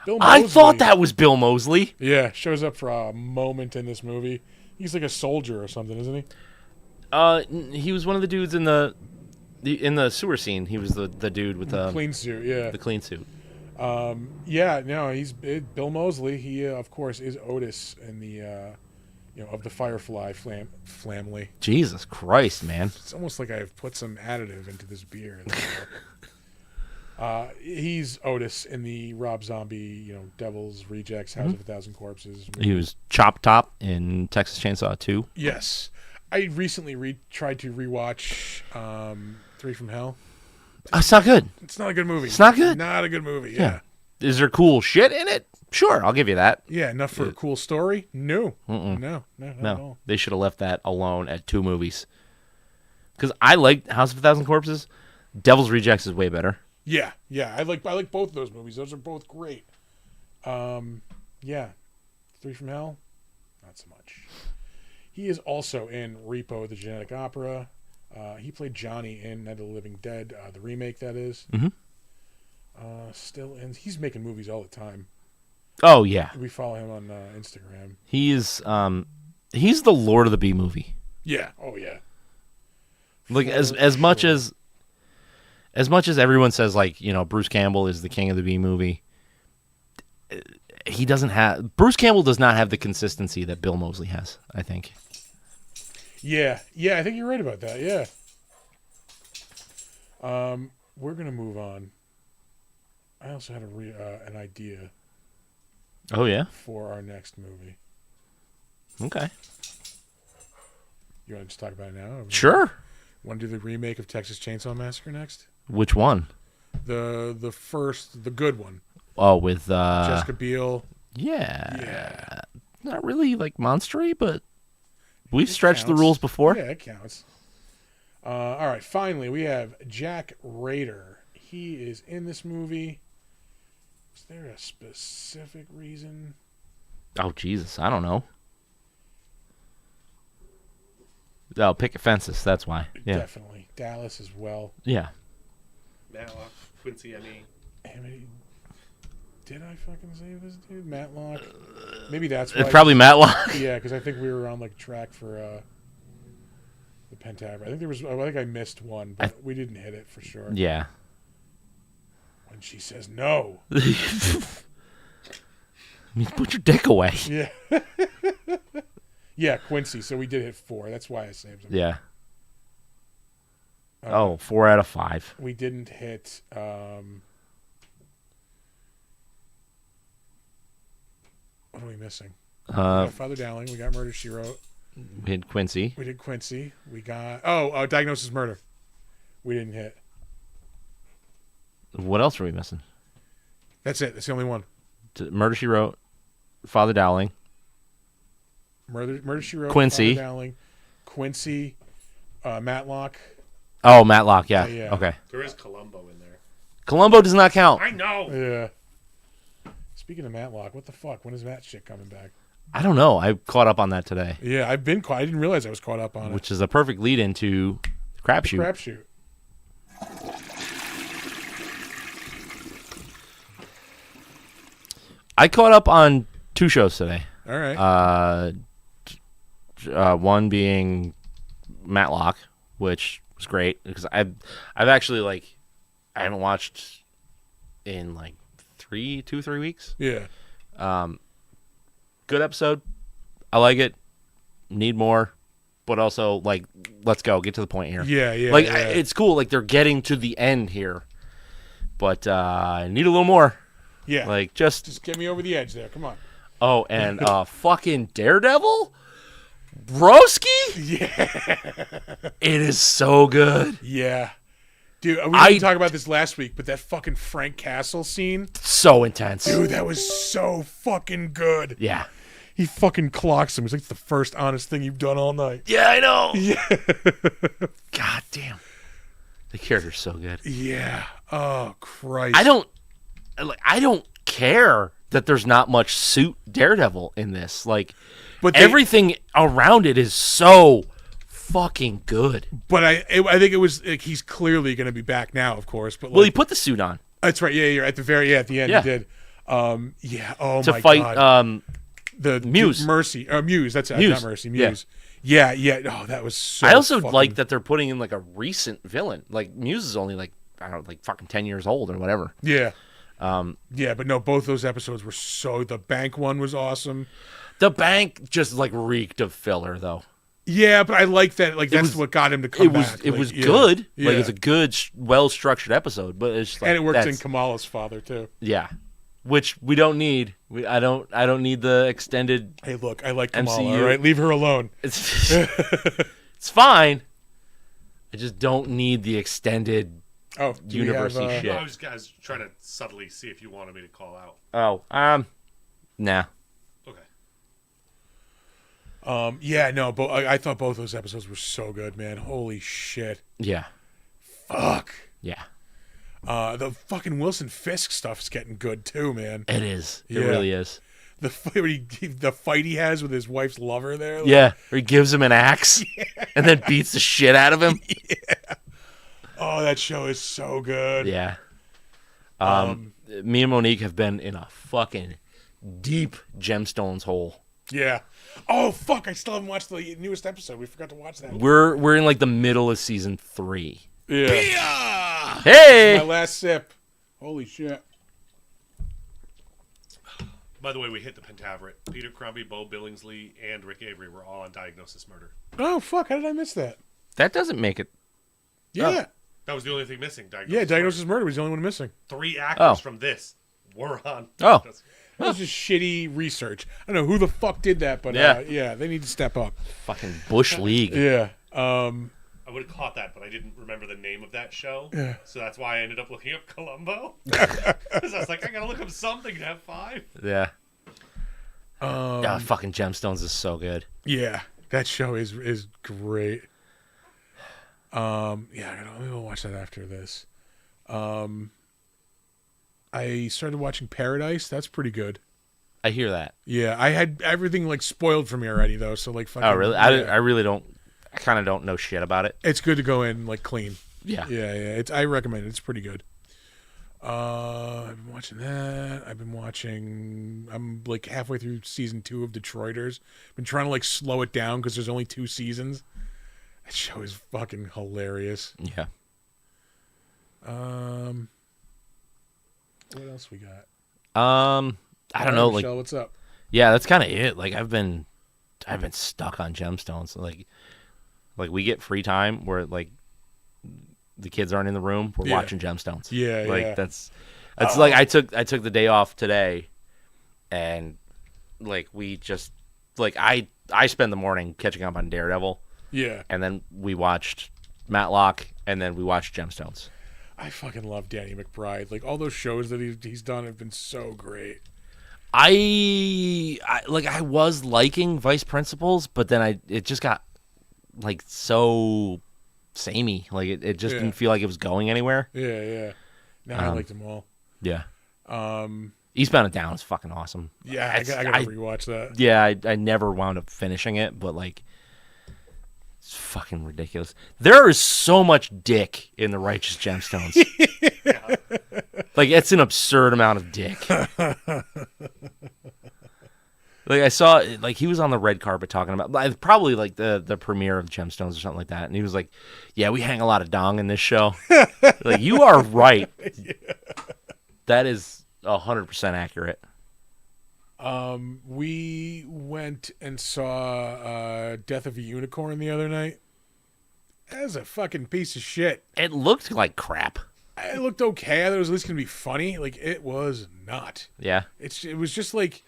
Bill I Moseley- thought that was Bill Moseley. Yeah, shows up for a moment in this movie. He's like a soldier or something, isn't he? He was one of the dudes in the sewer scene. He was the dude with the Clean suit, yeah. the clean suit. Yeah, no, he's Bill Moseley. He, of course, is Otis in the, of the Firefly family. Jesus Christ, man. It's almost like I've put some additive into this beer. He's Otis in the Rob Zombie, Devil's Rejects, House of a Thousand Corpses. He was Chop Top in Texas Chainsaw 2. Yes. I recently tried to rewatch 3 from Hell. It's not good. It's not a good movie. It's not good? Not a good movie, yeah. Is there cool shit in it? Sure, I'll give you that. Yeah, enough for a cool story? No. Mm-mm. No, not at No, all. they should have left that alone at 2 movies. Because I liked House of a Thousand Corpses. Devil's Rejects is way better. Yeah. I like both of those movies. Those are both great. Yeah. 3 from Hell? Not so much. He is also in Repo, the Genetic Opera. He played Johnny in Night of the Living Dead, the remake, that is. Mhm. Still in. He's making movies all the time. Oh, yeah. We follow him on Instagram. He's the Lord of the B movie. Yeah. Oh, yeah. Like as much as everyone says, like, Bruce Campbell is the king of the B movie, Bruce Campbell does not have the consistency that Bill Moseley has, I think. Yeah, I think you're right about that. Yeah. We're gonna move on. I also had an idea Oh yeah. for our next movie. Okay. You want to just talk about it now? Or Sure. Want to do the remake of Texas Chainsaw Massacre next? Which one? The first, the good one. Oh, with Jessica Biel. Yeah. Yeah. Not really like monstery, but we've It stretched the counts. rules before. Yeah, it counts. All right, finally, we have Jack Rader. He is in this movie. Is there a specific reason? Oh Jesus, I don't know. Oh, picket fences. That's why. Yeah. Definitely. Dallas as well. Yeah. Matlock, Quincy, Emmy. Did I fucking save this dude? Matlock? Maybe that's why. It's probably Matlock. Yeah, because I think we were on like track for the Pentagram. I think I missed one, but we didn't hit it for sure. Yeah. When she says no. I mean, put your dick away. Yeah. Yeah, Quincy. So we did hit 4. That's why I saved him. Yeah. 4 out of 5. We didn't hit. What are we missing? We got Father Dowling. We got Murder, She Wrote. We had Quincy. We did Quincy. We got. Diagnosis Murder. We didn't hit. What else are we missing? That's it. That's the only one. Murder, She Wrote, Father Dowling. Murder, She Wrote. Quincy. Father Dowling. Quincy. Matlock. Oh, Matlock. Yeah. Yeah. Okay. There is Columbo in there. Columbo does not count. I know. Yeah. Speaking of Matlock, what the fuck? When is that shit coming back? I don't know. I caught up on that today, Yeah, I didn't realize I was caught up on which is a perfect lead into Crapshoot. Crapshoot. I caught up on 2 shows today. All right. One being Matlock, which was great because I've actually I haven't watched in 2-3 weeks. Yeah. Good episode. I like it. Need more, but also let's go. Get to the point here. Yeah. It's cool. They're getting to the end here, but I need a little more. Yeah. Just get me over the edge there. Come on. Oh, and fucking Daredevil, broski. Yeah. It is so good. Yeah. Dude, we didn't talk about this last week, but that fucking Frank Castle scene, So intense. dude, that was so fucking good. Yeah. He fucking clocks him. It's like the first honest thing you've done all night. Yeah, I know. Yeah. God damn. The character's so good. Yeah. Oh, Christ. I don't care that there's not much suit Daredevil in this. But everything around it is so fucking good. But I think it was he's clearly going to be back now, of course. But Well, he put the suit on that's right. Yeah, you're at the end. Yeah. He did. Yeah. Oh to my fight God. The Muse. Mercy. Muse. That's it. Muse. Not Mercy. Muse. Yeah. Yeah. Oh, that was so. I also fucking... like that they're putting in a recent villain. Muse is only I don't know, fucking 10 years old or whatever. Yeah. Yeah, but no, both those episodes were so. The bank one was awesome. The bank just reeked of filler though. Yeah, but I like that. That's what got him to come back. It was good. Yeah. It's a good, well structured episode. But it's just and it worked in Kamala's father too. Yeah, which we don't need. I don't need the extended. Hey, look, I like Kamala. MCU. All right, leave her alone. It's fine. I just don't need the extended university shit. I was trying to subtly see if you wanted me to call out. Oh, nah. Okay. Yeah, no, but I thought both those episodes were so good, man. Holy shit. Yeah. Fuck. Yeah. The fucking Wilson Fisk stuff's getting good too, man. It is. It Yeah. really is. The fight he has with his wife's lover there. Yeah. Or he gives him an axe and then beats the shit out of him. Yeah. Oh, that show is so good. Yeah. Me and Monique have been in a fucking deep Gemstones hole. Yeah. Oh fuck! I still haven't watched the newest episode. We forgot to watch that. We're in the middle of season 3. Yeah. Hey. My last sip. Holy shit. By the way, we hit the Pentaveret. Peter Crombie, Bo Billingsley, and Rick Avery were all on Diagnosis Murder. Oh fuck! How did I miss that? That doesn't make it. Yeah. That was the only thing missing. Yeah, Diagnosis Murder was the only one missing. 3 actors Oh. from this were on. Oh. That was just shitty research. I don't know who the fuck did that, but Yeah. they need to step up. Fucking Bush League. Yeah. I would have caught that, but I didn't remember the name of that show. Yeah. So that's why I ended up looking up Columbo. Because I was like, I gotta look up something to have 5. Yeah. Fucking Gemstones is so good. Yeah, that show is great. Maybe we'll watch that after this. I started watching Paradise. That's pretty good. I hear that. Yeah, I had everything like spoiled for me already though. So like, fucking, Oh, really? Yeah. I really don't. I kind of don't know shit about it. It's good to go in like clean. Yeah. Yeah. I recommend it. It's pretty good. I've been watching that. I'm like halfway through season 2 of Detroiters. Been trying to like slow it down because there's only 2 seasons. That show is fucking hilarious. Yeah. What else we got? I don't know. Michelle, Like, what's up? yeah, that's kind of it. Like, I've been stuck on Gemstones. Like we get free time where like the kids aren't in the room. We're watching Gemstones. Yeah, like yeah. that's like I took the day off today, and like we just like I spend the morning catching up on Daredevil. Yeah. And then we watched Matlock, and then we watched Gemstones. I fucking love Danny McBride. Like all those shows that he's done have been so great. I was liking Vice Principals, but then it just got like so samey. Like it just didn't feel like it was going anywhere. Yeah. No, I liked them all. Yeah. Eastbound and Down is fucking awesome. Yeah, I gotta rewatch that. Yeah, I never wound up finishing it, but like it's fucking ridiculous. There is so much dick in the Righteous Gemstones. Like it's an absurd amount of dick. Like I saw, like he was on the red carpet talking about probably like the premiere of Gemstones or something like that, and he was like, "Yeah, we hang a lot of dong in this show." Like you are right. Yeah. That is 100% accurate. We went and saw Death of a Unicorn the other night. That was a fucking piece of shit. It looked like crap. It looked okay. I thought it was at least gonna be funny. Like it was not. Yeah. It was just like.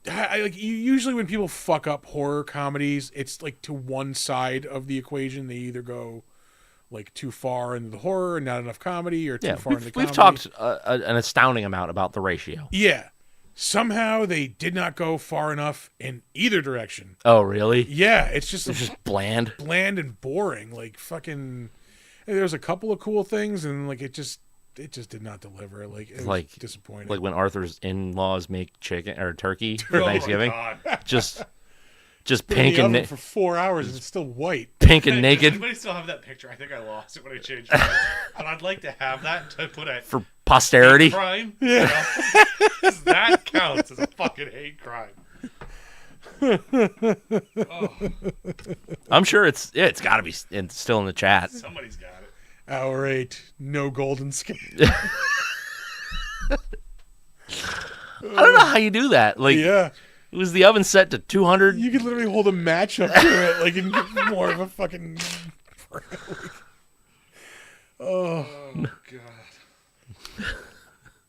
Usually when people fuck up horror comedies, it's like to one side of the equation. They either go like too far into the horror and not enough comedy, or too far into the comedy. We've talked an astounding amount about the ratio. Yeah. Somehow they did not go far enough in either direction. Oh, really? Yeah, it's just bland and boring. Like fucking. There's a couple of cool things, and like it just did not deliver. Like it was disappointing. Like when Arthur's in-laws make chicken or turkey for Thanksgiving, just pink and for 4 hours and it's still white. Pink and Does naked. anybody still have that picture? I think I lost it when I changed it. But I'd like to have that to put a For posterity. crime. Yeah. 'Cause that counts as a fucking hate crime. I'm sure it's got to be still in the chat. Somebody's got it. Hour 8, no golden scale. I don't know how you do that. Like, Yeah. it was the oven set to 200. You could literally hold a match up to it, like, and get more of a fucking. Oh, God.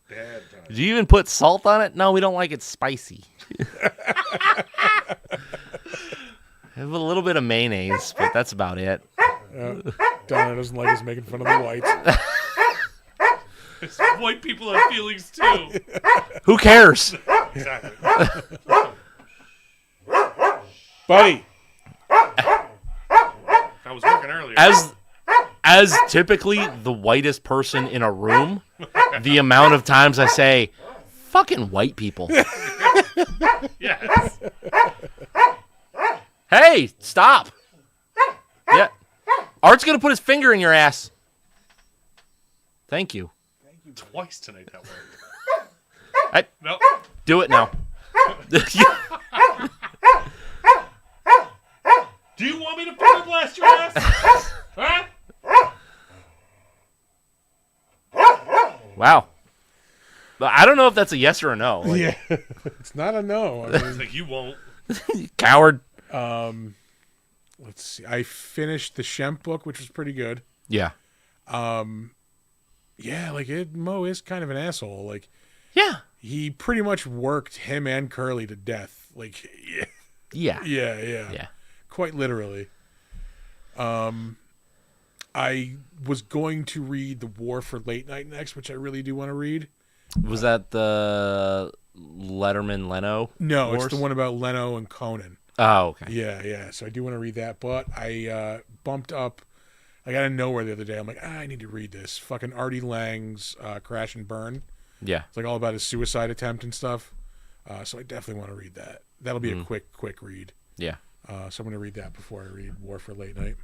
Bad time. Did you even put salt on it? No, we don't like it spicy. Have a little bit of mayonnaise, but that's about it. Donna doesn't like us making fun of the whites. White people have feelings too. Who cares? Exactly. Buddy. I was working earlier. As typically the whitest person in a room, the amount of times I say, fucking white people. Yes. Hey, stop. Yeah. Art's going to put his finger in your ass. Thank you. Twice tonight that word. Nope. Nope. Do it now. Do you want me to finger blast your ass? Huh? Wow. But I don't know if that's a yes or a no. Like, Yeah. It's not a no. I mean, Like you won't. coward. let's see. I finished the Shemp book, which was pretty good. Yeah. Yeah, like Mo is kind of an asshole. Like Yeah. he pretty much worked him and Curly to death. Like Yeah. yeah. Quite literally. I was going to read The War for Late Night next, which I really do want to read. Was that the Letterman Leno? No, Wars? it's the one about Leno and Conan. Oh, okay. Yeah. So I do want to read that, but I bumped up. I got out of nowhere the other day. I'm like, I need to read this. Fucking Artie Lang's Crash and Burn. Yeah. It's like all about his suicide attempt and stuff. So I definitely want to read that. That'll be a quick read. Yeah. So I'm going to read that before I read War for Late Night.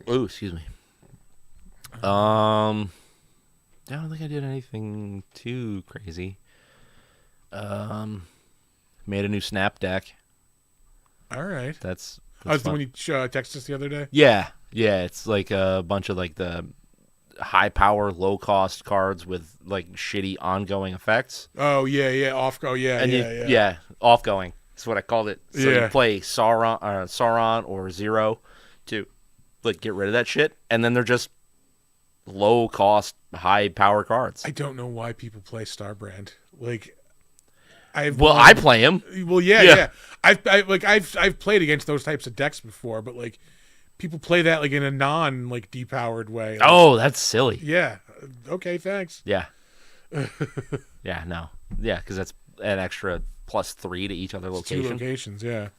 Oh, excuse me. I don't think I did anything too crazy. Made a new Snap deck. All right. That's That's the fun. one you texted us the other day? Yeah. It's like a bunch of like the high power, low cost cards with like shitty ongoing effects. Oh, yeah. Off go. Yeah, And yeah. offgoing. That's what I called it. So Yeah. you play Sauron or Zero to like get rid of that shit, and then they're just low cost, high power cards. I don't know why people play Starbrand. Like, I play him. Well, yeah. I've played against those types of decks before, but like people play that like in a non like depowered way. Like, Oh, that's silly. yeah. Okay, thanks. Yeah. Yeah, no. Yeah, because that's an extra +3 to each other Two location. locations, yeah.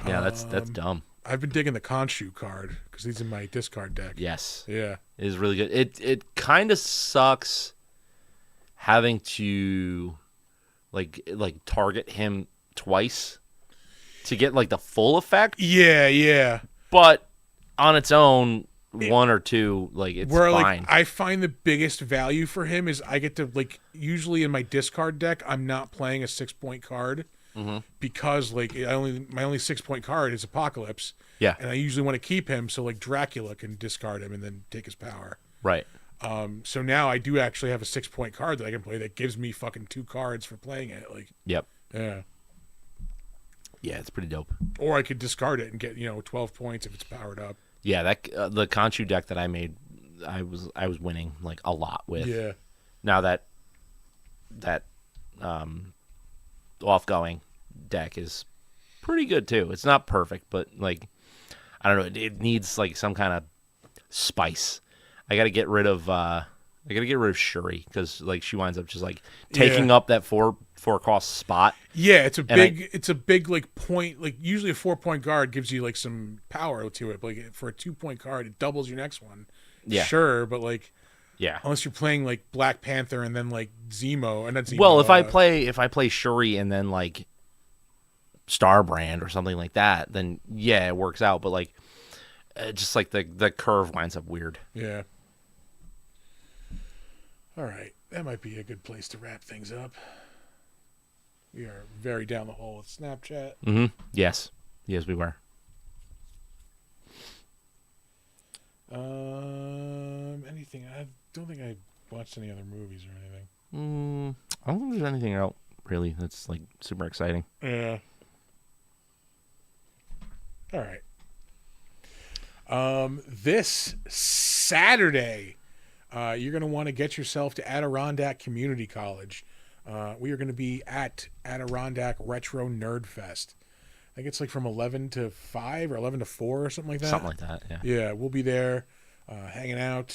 Yeah, that's dumb. I've been digging the Khonshu card because he's in my discard deck. Yes. Yeah. It is really good. It kind of sucks having to like target him twice to get like the full effect, Yeah. but on its own, one or two, like it's Where fine. like I find the biggest value for him is I get to like usually in my discard deck I'm not playing a 6-point card because like my only 6-point card is Apocalypse. Yeah. And I usually want to keep him so like Dracula can discard him and then take his power. Right. So now I do actually have a 6-point card that I can play that gives me fucking 2 cards for playing it. Like Yep. yeah. Yeah, it's pretty dope. Or I could discard it and get 12 points if it's powered up. Yeah, that the Khonshu deck that I made, I was winning like a lot with. Yeah. Now that offgoing deck is pretty good too. It's not perfect, but like I don't know, it needs like some kind of spice. I got to get rid of Shuri because like she winds up just like taking up that four cost spot. Yeah, it's a big like point, like usually a 4-point guard gives you like some power to it, but like for a 2-point card it doubles your next one. Yeah. Sure, but like Yeah. unless you're playing like Black Panther and then like Zemo and not Zemo. Well, if I play Shuri and then like Starbrand or something like that, then yeah, it works out. But like, just like the curve winds up weird. Yeah. All right, that might be a good place to wrap things up. We are very down the hole with Snapchat. Mm-hmm. Yes, we were. Anything? I don't think I watched any other movies or anything. I don't think there's anything out really that's like super exciting. Yeah. All right. This Saturday, you're going to want to get yourself to Adirondack Community College. We are going to be at Adirondack Retro Nerd Fest. I think it's like from 11 to 5 or 11 to 4 or something like that. Something like that, yeah. Yeah, we'll be there hanging out,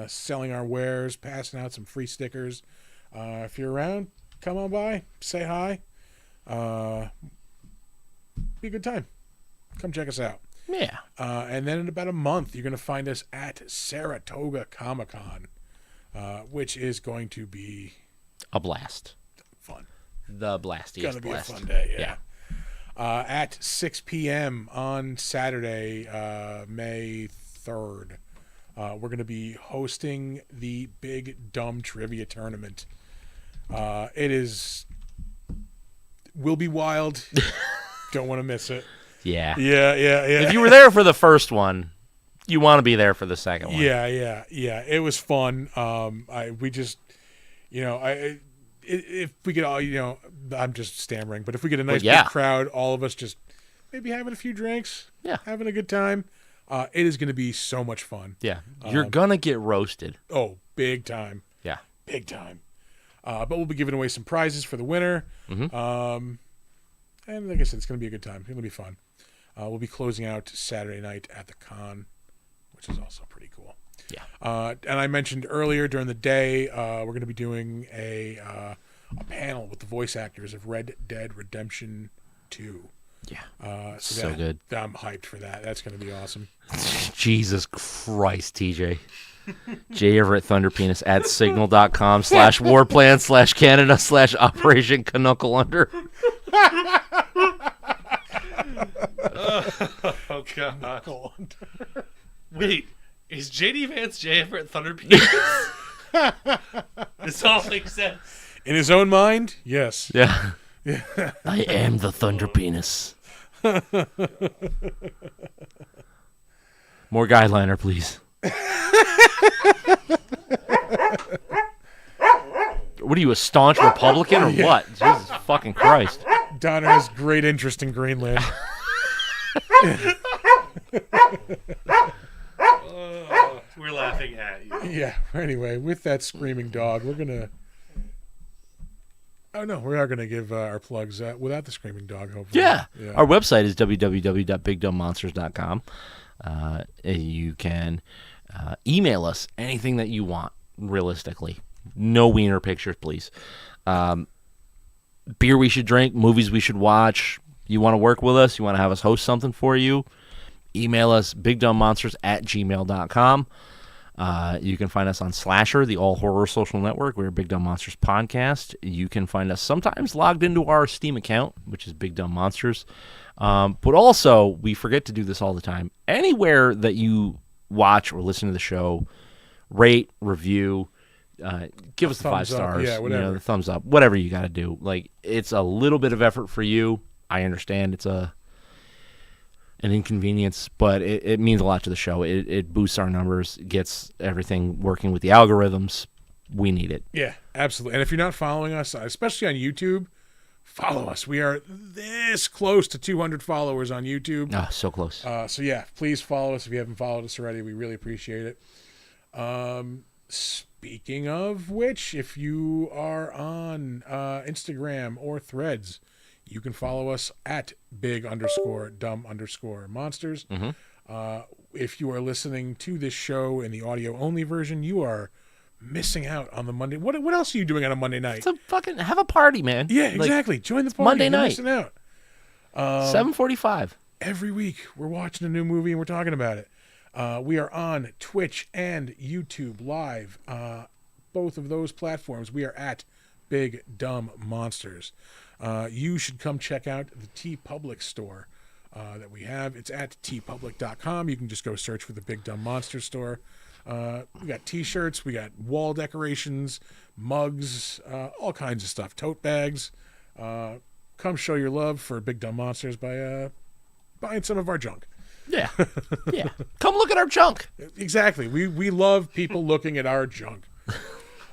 selling our wares, passing out some free stickers. If you're around, come on by, say hi. Be a good time. Come check us out. Yeah. And then in about a month, you're going to find us at Saratoga Comic-Con, which is going to be A blast. fun. The blastiest Going to be blast. a fun day, Yeah. At 6 p.m. on Saturday, May 3rd, we're going to be hosting the Big Dumb Trivia Tournament. Will be wild. Don't want to miss it. Yeah. Yeah. If you were there for the first one, you want to be there for the second one. Yeah. It was fun. if we could all, I'm just stammering, but if we get a nice yeah. big crowd, all of us just maybe having a few drinks, Yeah. having a good time, it is going to be so much fun. Yeah. You're going to get roasted. Oh, big time. Yeah. Big time. But we'll be giving away some prizes for the winner. Mm-hmm. And like I said, it's going to be a good time. It's going to be fun. We'll be closing out Saturday night at the con, which is also pretty cool. Yeah. And I mentioned earlier during the day, we're going to be doing a panel with the voice actors of Red Dead Redemption 2. Yeah. So good. I'm hyped for that. That's going to be awesome. Jesus Christ, TJ. J Everett Thunderpenis at signal.com/warplan/Canada/Operation Canuckle Under. Oh, God. Wait, is JD Vance J Everett Thunderpenis? This all makes sense. In his own mind, yes. Yeah. I am the Thunderpenis. More guideliner, please. What are you, a staunch Republican or what? Jesus fucking Christ. Donner has great interest in Greenland. We're laughing at you. Yeah. Anyway, with that screaming dog, we're gonna. Oh no, we are gonna give our plugs without the screaming dog. Hopefully. Yeah. Our website is www.bigdumbmonsters.com. You can email us anything that you want. Realistically, no wiener pictures, please. Beer we should drink, movies we should watch. You want to work with us? You want to have us host something for you? Email us bigdumbmonsters@gmail.com. You can find us on Slasher, the all horror social network. We're Big Dumb Monsters Podcast. You can find us sometimes logged into our Steam account, which is Big Dumb Monsters. But also, we forget to do this all the time. Anywhere that you watch or listen to the show, rate, review, give us the 5 stars. Yeah, whatever. The thumbs up, whatever you got to do. Like, it's a little bit of effort for you. I understand it's an inconvenience, but it means a lot to the show. It boosts our numbers, gets everything working with the algorithms. We need it. Yeah, absolutely. And if you're not following us, especially on YouTube, follow us. We are this close to 200 followers on YouTube. Ah, so close. So yeah, please follow us if you haven't followed us already. We really appreciate it. Speaking of which, if you are on Instagram or Threads, you can follow us at big_dumb_monsters. If you are listening to this show in the audio only version, you are missing out on the Monday. What else are you doing on a Monday night? It's a fucking have a party, man. Yeah, exactly. Join the party. Monday You're night. missing out. 7:45. Every week we're watching a new movie and we're talking about it. We are on Twitch and YouTube live. Both of those platforms, we are at Big Dumb Monsters. You should come check out the TeePublic store that we have. It's at teepublic.com. You can just go search for the Big Dumb Monster store. We got t-shirts, we got wall decorations, mugs, all kinds of stuff, tote bags. Come show your love for Big Dumb Monsters by buying some of our junk. Yeah. Yeah. Come look at our junk. Exactly. We love people looking at our junk.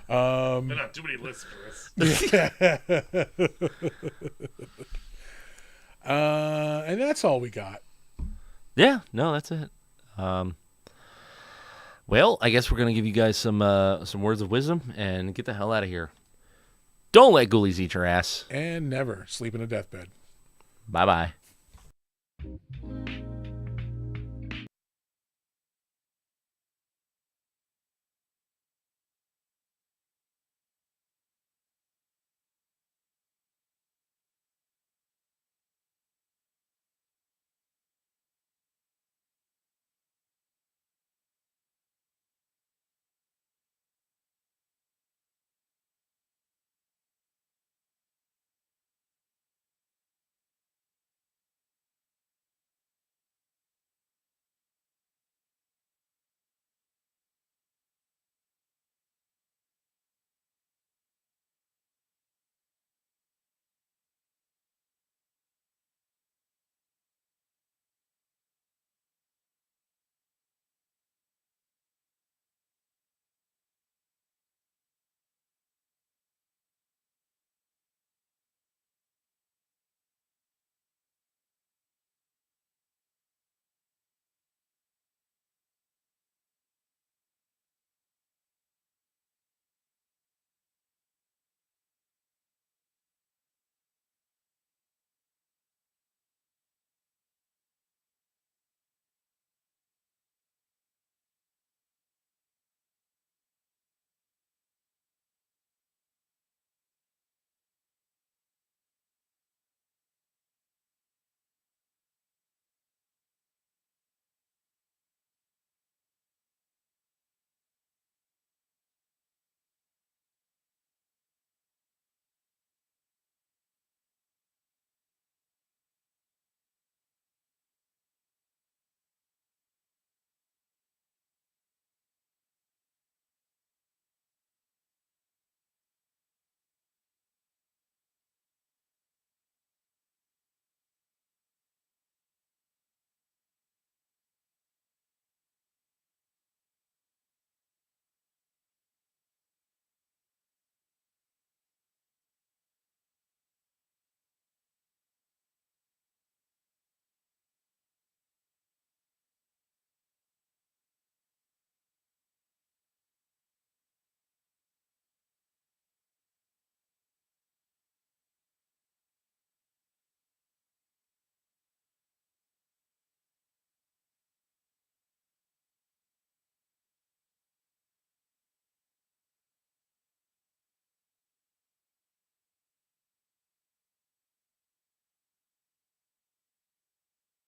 They're not too many listeners. And that's all we got. Yeah, no, that's it. Well, I guess we're gonna give you guys some words of wisdom and get the hell out of here. Don't let ghoulies eat your ass. And never sleep in a deathbed. Bye bye.